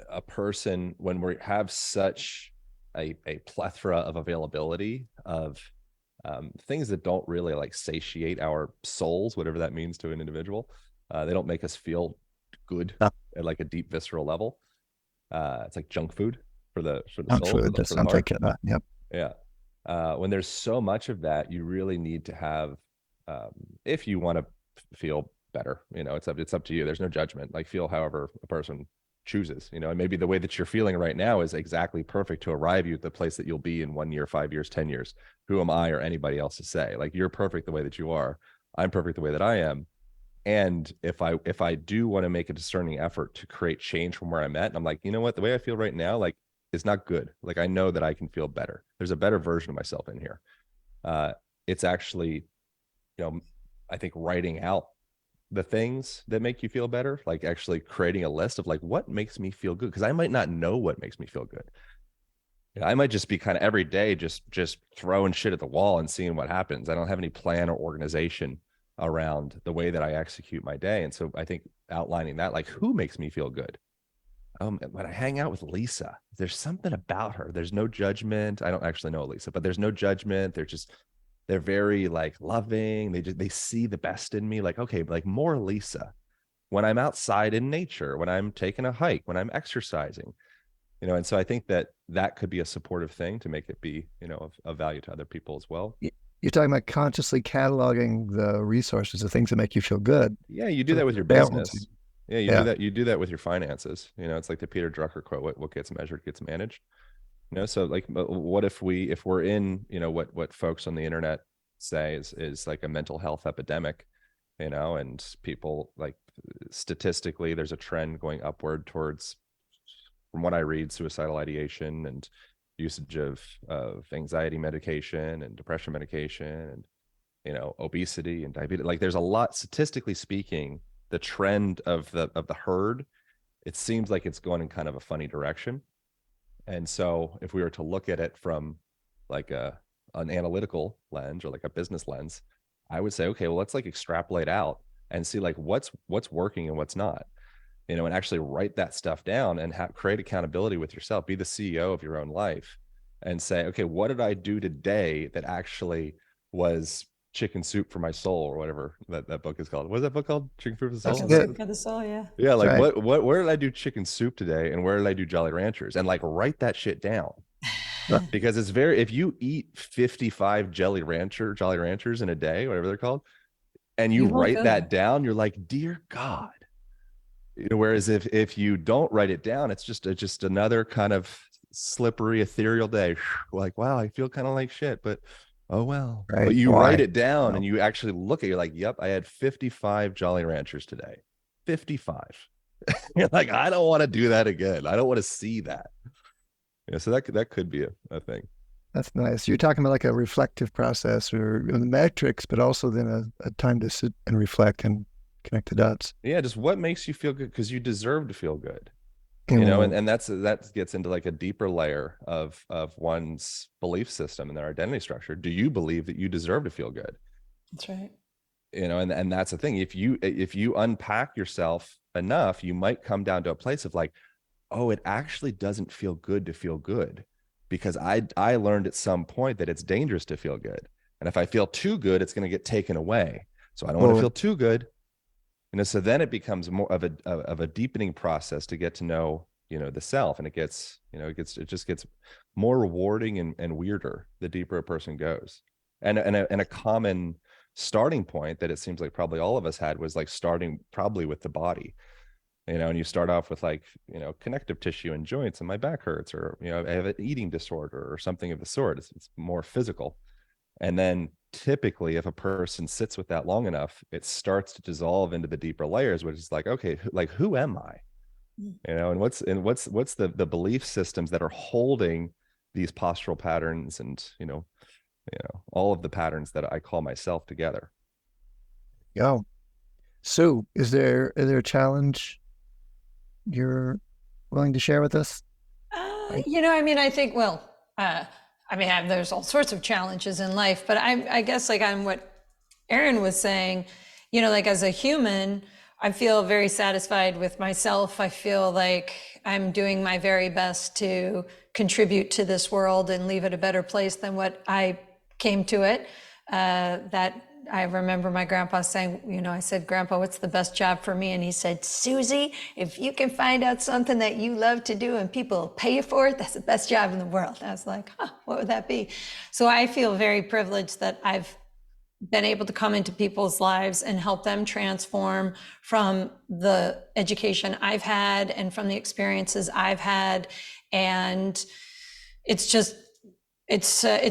S4: a person, when we have such a plethora of availability of things that don't really like satiate our souls, whatever that means to an individual. They don't make us feel good at like a deep visceral level. It's like junk food for the
S3: junk
S4: soul,
S3: food. That
S4: for the
S3: sounds
S4: heart.
S3: like it. Yep.
S4: Yeah. When there's so much of that, you really need to have, if you want to feel better, it's up to you. There's no judgment. Like, feel however a person chooses, and maybe the way that you're feeling right now is exactly perfect to arrive you at the place that you'll be in 1 year, 5 years, 10 years. Who am I or anybody else to say? Like, you're perfect the way that you are. I'm perfect the way that I am. And if I do want to make a discerning effort to create change from where I'm at, and I'm like, you know what, the way I feel right now, like, is not good. Like, I know that I can feel better. There's a better version of myself in here. It's actually, I think writing out the things that make you feel better, like actually creating a list of like, what makes me feel good? Because I might not know what makes me feel good. I might just be kind of every day just throwing shit at the wall and seeing what happens. I don't have any plan or organization around the way that I execute my day. And so I think outlining that, like, who makes me feel good? When I hang out with Lisa, there's something about her. There's no judgment. I don't actually know Lisa, but there's no judgment. They're very like loving. They see the best in me. Like, okay, like more Lisa when I'm outside in nature, when I'm taking a hike, when I'm exercising, and so I think that could be a supportive thing to make it be, of value to other people as well.
S3: You're talking about consciously cataloging the resources, the things that make you feel good.
S4: Yeah, you do that with your business. Yeah,
S3: do
S4: that. You do that with your finances. It's like the Peter Drucker quote: "What gets measured gets managed." So like, what if we're in, what folks on the internet say is like a mental health epidemic, and people, like, statistically, there's a trend going upward towards, from what I read, suicidal ideation and usage of anxiety medication and depression medication and, obesity and diabetes. Like, there's a lot, statistically speaking, the trend of the herd, it seems like it's going in kind of a funny direction. And so if we were to look at it from like an analytical lens or like a business lens, I would say, okay, well, let's like extrapolate out and see like what's working and what's not, and actually write that stuff down and create accountability with yourself. Be the CEO of your own life and say, okay, what did I do today that actually was chicken soup for my soul, or whatever that book is called. What is that book called? Chicken soup for the soul?
S5: Chicken soup for the soul, yeah.
S4: Yeah, like
S3: right.
S4: where did I do chicken soup today, and where did I do Jolly Ranchers? And like write that shit down. Because it's if you eat 55 Jolly Ranchers in a day, whatever they're called, and you write that down, you're like, dear God. Whereas if you don't write it down, it's just another kind of slippery, ethereal day. Like, wow, I feel kind of like shit, but oh well.
S3: Right.
S4: But you write it down and you actually look at it, you're like, yep, I had 55 Jolly Ranchers today. 55. You're like, I don't want to do that again. I don't want to see that. Yeah, so that could be a thing.
S3: That's nice. You're talking about like a reflective process or the metrics, but also then a time to sit and reflect and connect the dots.
S4: Yeah, just what makes you feel good, because you deserve to feel good. And that gets into like a deeper layer of one's belief system and their identity structure. Do you believe that you deserve to feel good?
S5: That's right.
S4: And that's the thing. If you unpack yourself enough, you might come down to a place of like, oh, it actually doesn't feel good to feel good, because I learned at some point that it's dangerous to feel good. And if I feel too good, it's going to get taken away. So I don't want to feel too good. So then it becomes more of a deepening process to get to know, the self, and it just gets more rewarding and weirder the deeper a person goes. And a common starting point that it seems like probably all of us had was like starting probably with the body. and you start off with like, connective tissue and joints and my back hurts, or, I have an eating disorder or something of the sort. It's more physical. And then typically if a person sits with that long enough, it starts to dissolve into the deeper layers, which is like, okay, like, who am I? And what's the belief systems that are holding these postural patterns and, all of the patterns that I call myself together.
S3: Yo. Sue, is there a challenge you're willing to share with us?
S5: I think, there's all sorts of challenges in life, but I guess like on what Aaron was saying, like as a human, I feel very satisfied with myself. I feel like I'm doing my very best to contribute to this world and leave it a better place than what I came to it. That I remember my grandpa saying, I said, "Grandpa, what's the best job for me?" And he said, "Susie, if you can find out something that you love to do and people pay you for it, that's the best job in the world." I was like, what would that be? So I feel very privileged that I've been able to come into people's lives and help them transform from the education I've had and from the experiences I've had. And it's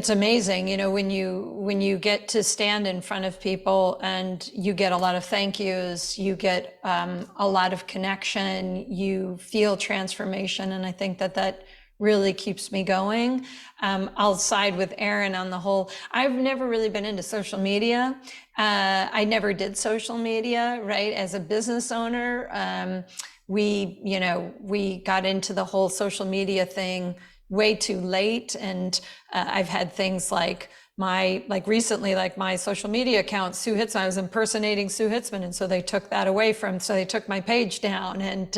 S5: amazing, when you get to stand in front of people and you get a lot of thank yous, you get a lot of connection, you feel transformation. And I think that really keeps me going. I'll side with Aaron on the whole. I've never really been into social media. I never did social media, right? As a business owner, we got into the whole social media thing way too late. And I've had things like recently, like my social media account, Sue Hitzmann, I was impersonating Sue Hitzmann. And so they took that away so they took my page down, and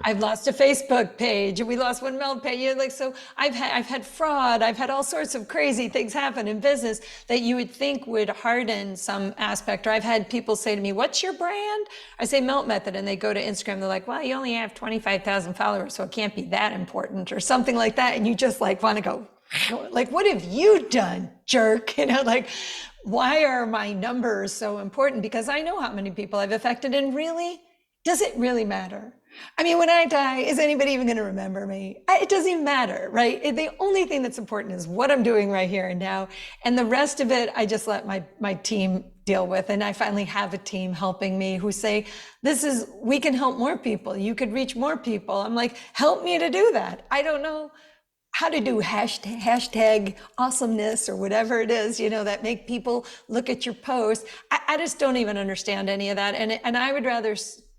S5: I've lost a Facebook page, and we lost one mail page. So I've had fraud. I've had all sorts of crazy things happen in business that you would think would harden some aspect. Or I've had people say to me, "What's your brand?" I say Melt Method, and they go to Instagram. They're like, "Well, you only have 25,000 followers, so it can't be that important," or something like that. And you just like want to go, like, what have you done, jerk? Why are my numbers so important? Because I know how many people I've affected, and really, does it really matter? I mean, when I die, is anybody even going to remember me? It doesn't even matter, right? The only thing that's important is what I'm doing right here and now. And the rest of it, I just let my team deal with. And I finally have a team helping me who say, we can help more people. You could reach more people. I'm like, help me to do that. I don't know how to do hashtag awesomeness or whatever it is, that make people look at your post. I just don't even understand any of that. And I would rather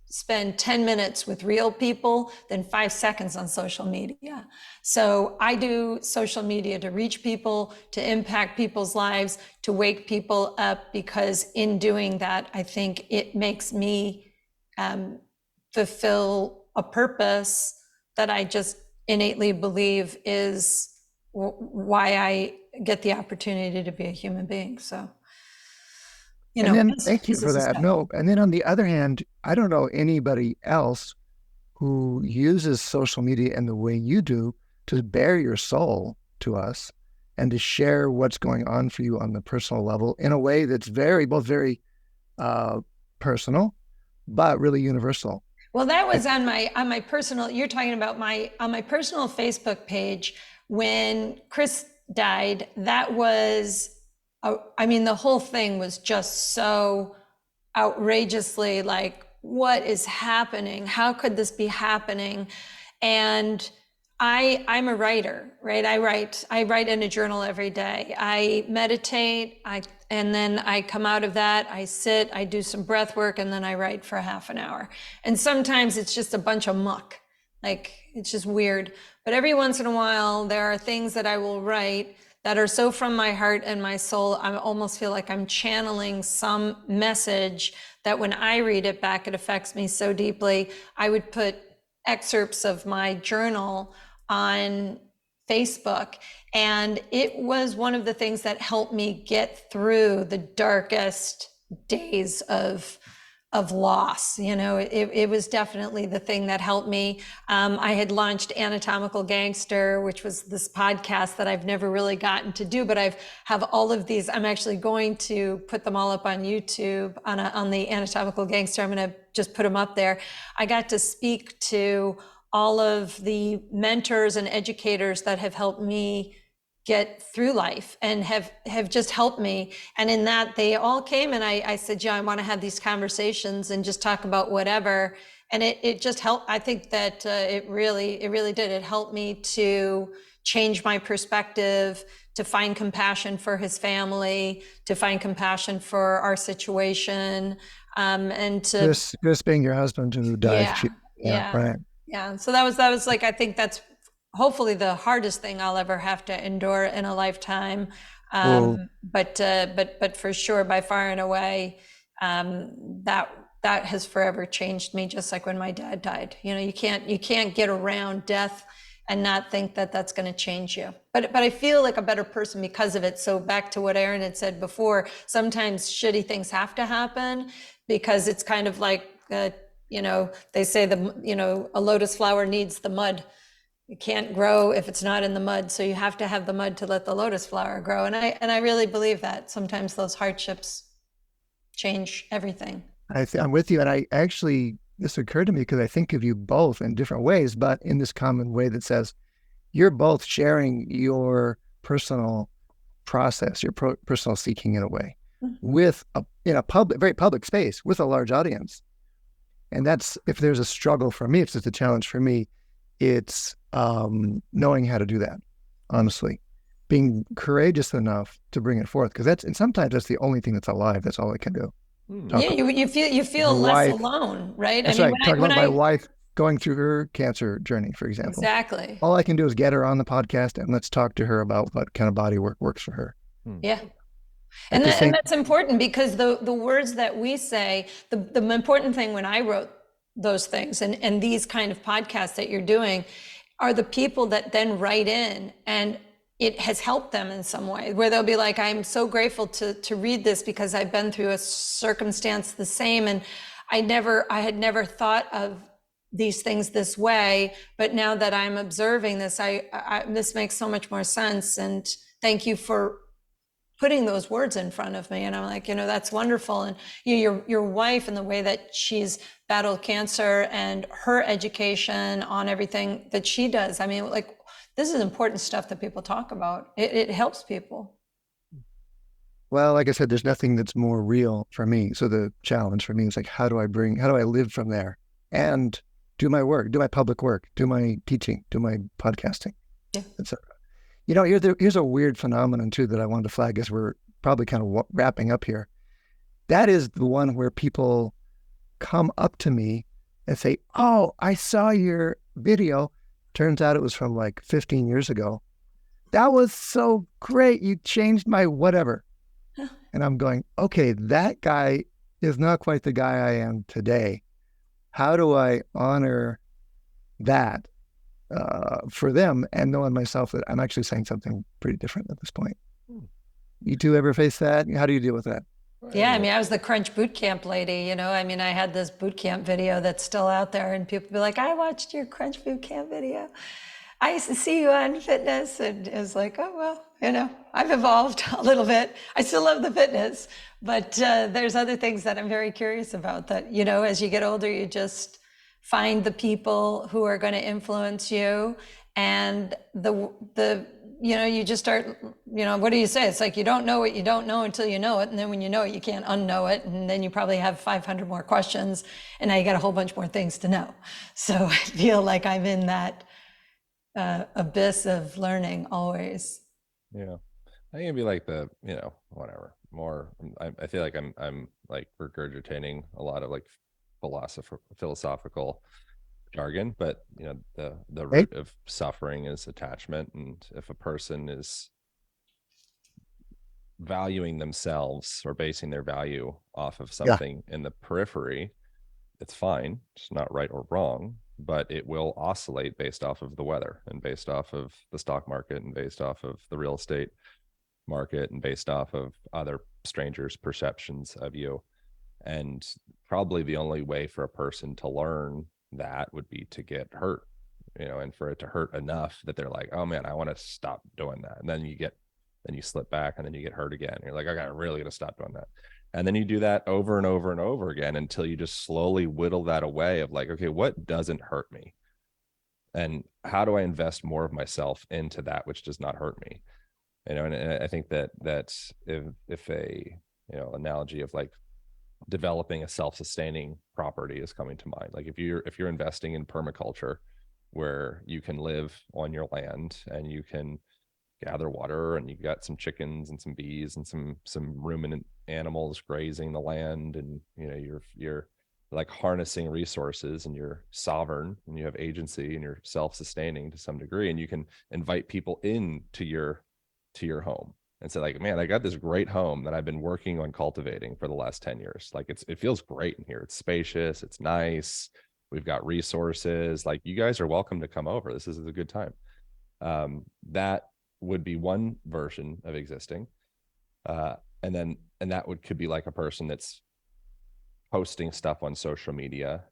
S5: spend 10 minutes with real people than 5 seconds on social media. So I do social media to reach people, to impact people's lives, to wake people up, because in doing that, I think it makes me fulfill a purpose that I just innately believe is why I get the opportunity to be a human being. So,
S3: and then thank you for that. No, and then on the other hand, I don't know anybody else who uses social media in the way you do to bare your soul to us and to share what's going on for you on the personal level in a way that's both very personal, but really universal.
S5: Well, that was on my personal, you're talking about on my personal Facebook page when Chris died. That was, the whole thing was just so outrageously like, what is happening? How could this be happening? And I'm a writer, right? I write in a journal every day. I meditate, and then I come out of that, I sit, I do some breath work, and then I write for half an hour. And sometimes it's just a bunch of muck. Like, it's just weird. But every once in a while, there are things that I will write that are so from my heart and my soul, I almost feel like I'm channeling some message that when I read it back, it affects me so deeply. I would put excerpts of my journal on Facebook, and it was one of the things that helped me get through the darkest days of of loss. It was definitely the thing that helped me. I had launched Anatomical Gangster, which was this podcast that I've never really gotten to do, but have all of these. I'm actually going to put them all up on YouTube on the Anatomical Gangster. I'm going to just put them up there. I got to speak to all of the mentors and educators that have helped me get through life and have just helped me. And in that, they all came and I said, I want to have these conversations and just talk about whatever. And it just helped. I think that it really did. It helped me to change my perspective, to find compassion for his family, to find compassion for our situation, and to
S3: this being your husband who died. Right.
S5: Yeah. So that was like, I think that's hopefully the hardest thing I'll ever have to endure in a lifetime. But for sure, by far and away, that has forever changed me. Just like when my dad died, you can't get around death and not think that that's going to change you. But I feel like a better person because of it. So back to what Aaron had said before, sometimes shitty things have to happen because it's kind of like, they say a lotus flower needs the mud. It can't grow if it's not in the mud. So you have to have the mud to let the lotus flower grow. And I really believe that sometimes those hardships change everything.
S3: I'm with you. And I actually, this occurred to me because I think of you both in different ways, but in this common way that says you're both sharing your personal process, your personal seeking in a way, with in a very public space with a large audience. And that's, if there's a struggle for me, if it's a challenge for me, it's knowing how to do that, honestly, being courageous enough to bring it forth, and sometimes that's the only thing that's alive. That's all I can do.
S5: You feel less alone, right?
S3: That's right. Talk about my wife going through her cancer journey, for example.
S5: Exactly.
S3: All I can do is get her on the podcast and let's talk to her about what kind of body work works for her.
S5: Yeah. And that's important because the words that we say, the important thing when I wrote those things and these kind of podcasts that you're doing are the people that then write in and it has helped them in some way where they'll be like, I'm so grateful to read this because I've been through a circumstance the same. And I had never thought of these things this way, but now that I'm observing this, this makes so much more sense. And thank you for putting those words in front of me. And I'm like, that's wonderful. And your wife and the way that she's battled cancer and her education on everything that she does. I mean, like, this is important stuff that people talk about. It helps people.
S3: Well, like I said, there's nothing that's more real for me. So the challenge for me is like, how do I live from there and do my work, do my public work, do my teaching, do my podcasting, etc. Here's a weird phenomenon too that I wanted to flag as we're probably kind of wrapping up here. That is the one where people come up to me and say, "Oh, I saw your video. Turns out it was from like 15 years ago. That was so great. You changed my whatever." And I'm going, okay, that guy is not quite the guy I am today. How do I honor that for them and knowing myself that I'm actually saying something pretty different at this point? You two ever face that? How do you deal with that?
S5: Yeah, I mean, I was the Crunch Boot Camp lady, I mean, I had this boot camp video that's still out there and people be like, I watched your Crunch Boot Camp video. I used to see you on fitness, and it was like, oh, well, I've evolved a little bit. I still love the fitness, but there's other things that I'm very curious about that, as you get older, you just find the people who are going to influence you, and you just start, what do you say? It's like, you don't know what you don't know until you know it. And then when you know it, you can't unknow it. And then you probably have 500 more questions and now you got a whole bunch more things to know. So I feel like I'm in that abyss of learning always.
S4: Yeah. I think it'd be like whatever more. I feel like I'm like regurgitating a lot of like philosophical jargon, but the root of suffering is attachment. And if a person is valuing themselves or basing their value off of something in the periphery, it's fine. It's not right or wrong, but it will oscillate based off of the weather and based off of the stock market and based off of the real estate market and based off of other strangers' perceptions of you. And probably the only way for a person to learn that would be to get hurt, and for it to hurt enough that they're like, oh man, I want to stop doing that. And then you slip back, and then you get hurt again. You're like, I got really gonna stop doing that. And then you do that over and over and over again until you just slowly whittle that away of like, okay, what doesn't hurt me? And how do I invest more of myself into that which does not hurt me? And I think that if a analogy of like developing a self-sustaining property is coming to mind, like if you're investing in permaculture, where you can live on your land and you can gather water, and you got some chickens and some bees and some ruminant animals grazing the land, and you're like harnessing resources, and you're sovereign, and you have agency, and you're self-sustaining to some degree, and you can invite people into your home and say like, man, I got this great home that I've been working on cultivating for the last 10 years. Like it feels great in here. It's spacious, it's nice, we've got resources, like you guys are welcome to come over. This is a good time. That would be one version of existing. And that could be like a person that's posting stuff on social media,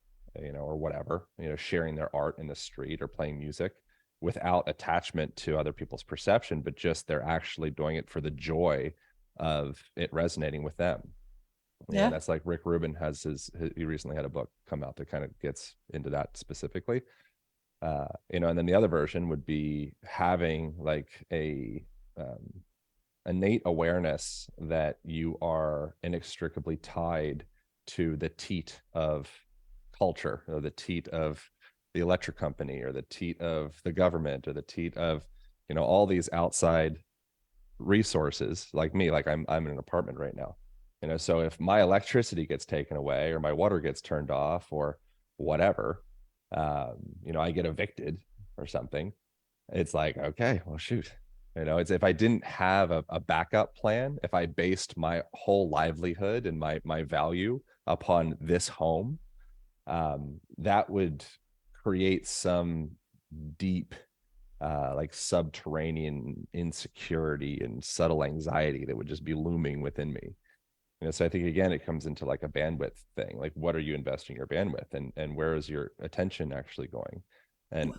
S4: or whatever, sharing their art in the street or playing music without attachment to other people's perception, but just they're actually doing it for the joy of it resonating with them. Yeah, that's like Rick Rubin he recently had a book come out that kind of gets into that specifically. And then the other version would be having like a innate awareness that you are inextricably tied to the teat of culture, or the teat of the electric company, or the teat of the government, or the teat of all these outside resources. Like me, like I'm in an apartment right now, so if my electricity gets taken away, or my water gets turned off, or whatever, I get evicted or something, it's like, okay, well, shoot, it's if I didn't have a backup plan, if I based my whole livelihood and my value upon this home, that would create some deep like subterranean insecurity and subtle anxiety that would just be looming within me. So I think, again, it comes into like a bandwidth thing. Like, what are you investing your bandwidth, and where is your attention actually going? And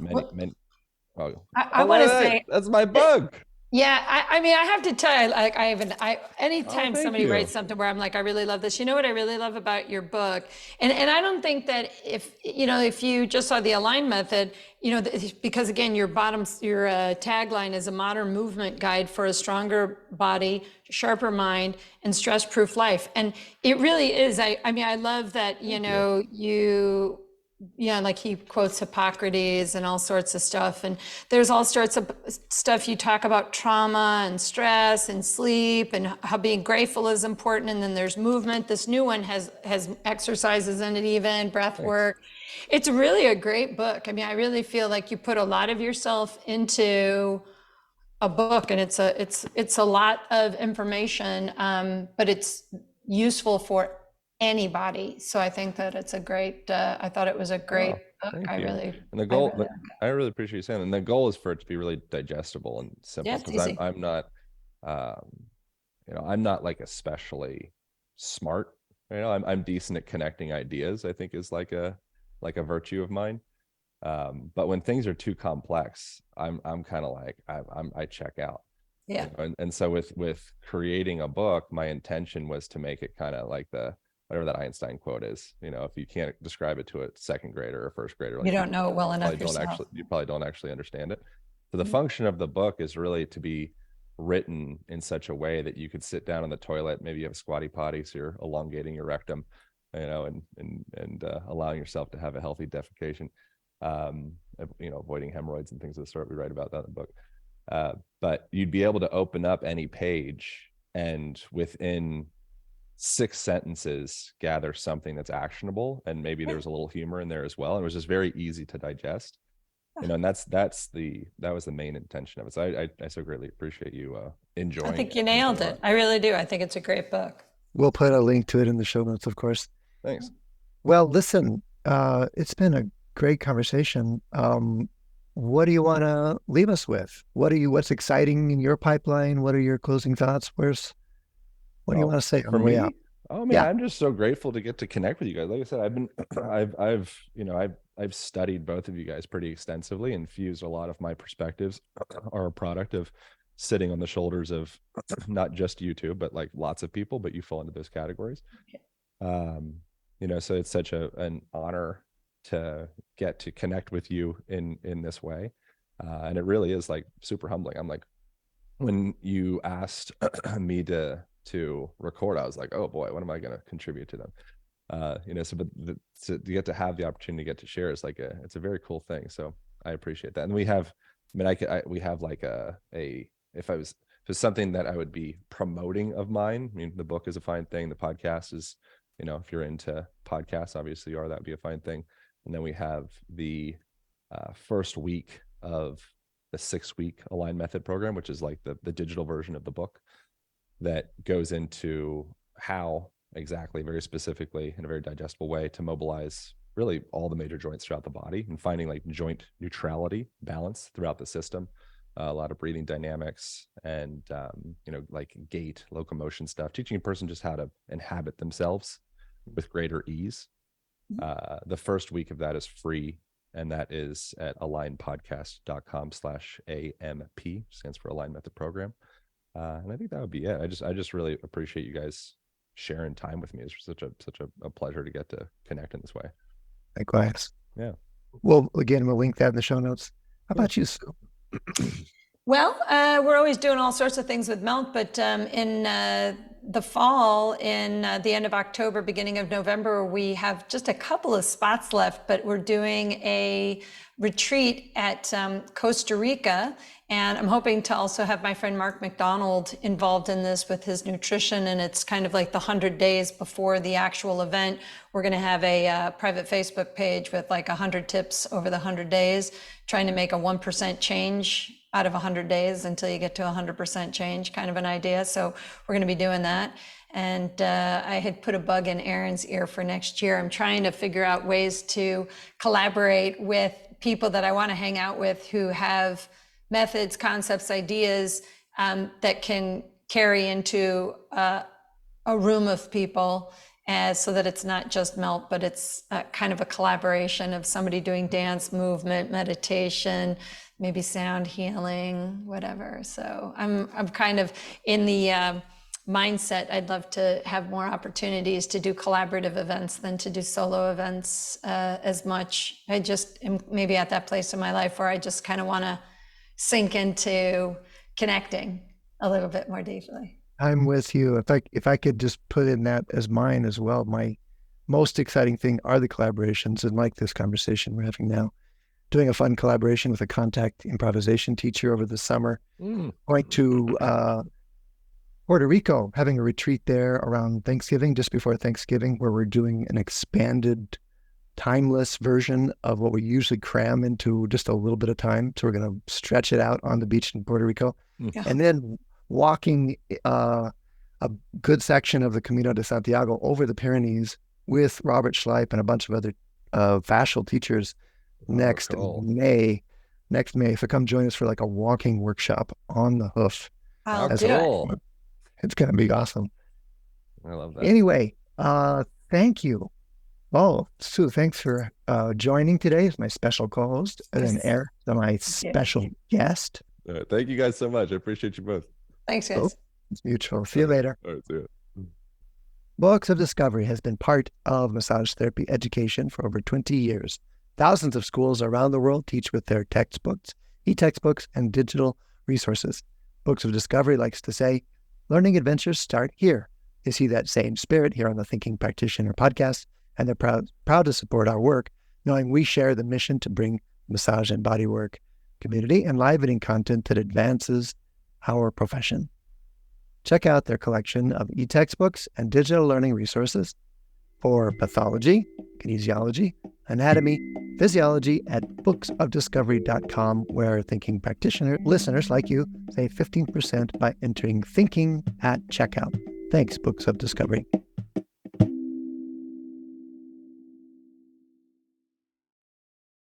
S5: I want to say
S4: that's my bug.
S5: Yeah, I mean, I have to tell you, like, anytime somebody writes something where I'm like, I really love this. You know what I really love about your book? And I don't think that if you just saw the Align method, because again, your tagline is a modern movement guide for a stronger body, sharper mind, and stress-proof life. And it really is. I mean, I love that, like he quotes Hippocrates and all sorts of stuff. And there's all sorts of stuff. You talk about trauma and stress and sleep and how being grateful is important. And then there's movement. This new one has exercises in it, even breath work. It's really a great book. I mean, I really feel like you put a lot of yourself into a book, and it's a lot of information, but it's useful for anybody. So I think that it's a great, I thought it was a great book. And
S4: the goal, I really appreciate you saying that. And the goal is for it to be really digestible and simple, because I'm not, I'm not like especially smart. I'm decent at connecting ideas, I think, is like a virtue of mine. But when things are too complex, I'm kind of like, I check out.
S5: Yeah.
S4: And so with creating a book, my intention was to make it kind of like whatever that Einstein quote is, if you can't describe it to a second grader or a first grader, like,
S5: you don't know it well enough yourself.
S4: You probably don't actually understand it. So the function of the book is really to be written in such a way that you could sit down on the toilet, maybe you have a squatty potty, so you're elongating your rectum, and allowing yourself to have a healthy defecation, avoiding hemorrhoids and things of the sort. We write about that in the book. But you'd be able to open up any page and within 6 sentences gather something that's actionable, and maybe there's a little humor in there as well. And it was just very easy to digest, and that was the main intention of it. So I so greatly appreciate you enjoying it.
S5: I think you nailed it. I really do. I think it's a great book.
S3: We'll put a link to it in the show notes, of course.
S4: Thanks.
S3: Well, listen, it's been a great conversation. What do you want to leave us with? What's exciting in your pipeline? What are your closing thoughts? What do you want to say on the way out?
S4: Oh man, I'm just so grateful to get to connect with you guys. Like I said, I've studied both of you guys pretty extensively and fused a lot of my perspectives are a product of sitting on the shoulders of not just YouTube, but like lots of people, but you fall into those categories. So it's such an honor to get to connect with you in this way. And it really is like super humbling. I'm like, when you asked me to record, I was like, oh boy, what am I going to contribute to them? To get to have the opportunity to get to share is like it's a very cool thing. So I appreciate that. And we have, we have like if it was something that I would be promoting of mine, I mean, the book is a fine thing. The podcast is, if you're into podcasts, obviously you are, that would be a fine thing. And then we have the first week of the 6-week Align Method program, which is like the digital version of the book that goes into how exactly, very specifically, in a very digestible way, to mobilize really all the major joints throughout the body and finding like joint neutrality, balance throughout the system. A lot of breathing dynamics and, like gait, locomotion stuff, teaching a person just how to inhabit themselves with greater ease. The first week of that is free, and that is at alignpodcast.com/AMP, stands for Align Method Program. And I think that would be it. I just really appreciate you guys sharing time with me. It's such a pleasure to get to connect in this way.
S3: Likewise.
S4: Yeah.
S3: Well, again, we'll link that in the show notes. How about you, Sue?
S5: Well, we're always doing all sorts of things with Melt, but in the fall, in the end of October, beginning of November, we have just a couple of spots left, but we're doing a retreat at Costa Rica. And I'm hoping to also have my friend Mark McDonald involved in this with his nutrition. And it's kind of like the 100 days before the actual event. We're going to have a private Facebook page with like 100 tips over the 100 days, trying to make a 1% change out of 100 days until you get to 100% change, kind of an idea. So we're going to be doing that. And I had put a bug in Aaron's ear for next year. I'm trying to figure out ways to collaborate with people that I want to hang out with who have methods, concepts, ideas that can carry into a room of people, so that it's not just Melt, but it's kind of a collaboration of somebody doing dance, movement, meditation, maybe sound healing, whatever. So I'm kind of in the mindset. I'd love to have more opportunities to do collaborative events than to do solo events as much. I just am maybe at that place in my life where I just kind of want to sink into connecting a little bit more deeply.
S3: I'm with you. If I could just put in that as mine as well, my most exciting thing are the collaborations, and like this conversation we're having now, doing a fun collaboration with a contact improvisation teacher over the summer, going to Puerto Rico, having a retreat there around Thanksgiving, just before Thanksgiving, where we're doing an expanded, timeless version of what we usually cram into just a little bit of time. So we're going to stretch it out on the beach in Puerto Rico. Yeah. And then walking a good section of the Camino de Santiago over the Pyrenees with Robert Schleip and a bunch of other fascial teachers next May. So come join us for like a walking workshop on the hoof.
S5: I'll do it.
S3: It's going to be awesome.
S4: I love that.
S3: Anyway, thank you. Oh, Sue, thanks for joining today as my special co-host, and then Aaron, my special guest.
S4: Thank you guys so much. I appreciate you both.
S5: Thanks, guys.
S3: Oh, it's mutual. See you later.
S4: All right, see you.
S3: Books of Discovery has been part of massage therapy education for over 20 years. Thousands of schools around the world teach with their textbooks, e-textbooks, and digital resources. Books of Discovery likes to say, learning adventures start here. They see that same spirit here on the Thinking Practitioner podcast, and they're proud to support our work, knowing we share the mission to bring massage and bodywork community enlivening content that advances our profession. Check out their collection of e-textbooks and digital learning resources for pathology, kinesiology, anatomy, physiology at booksofdiscovery.com, where Thinking Practitioner listeners like you save 15% by entering Thinking at checkout. Thanks, Books of Discovery.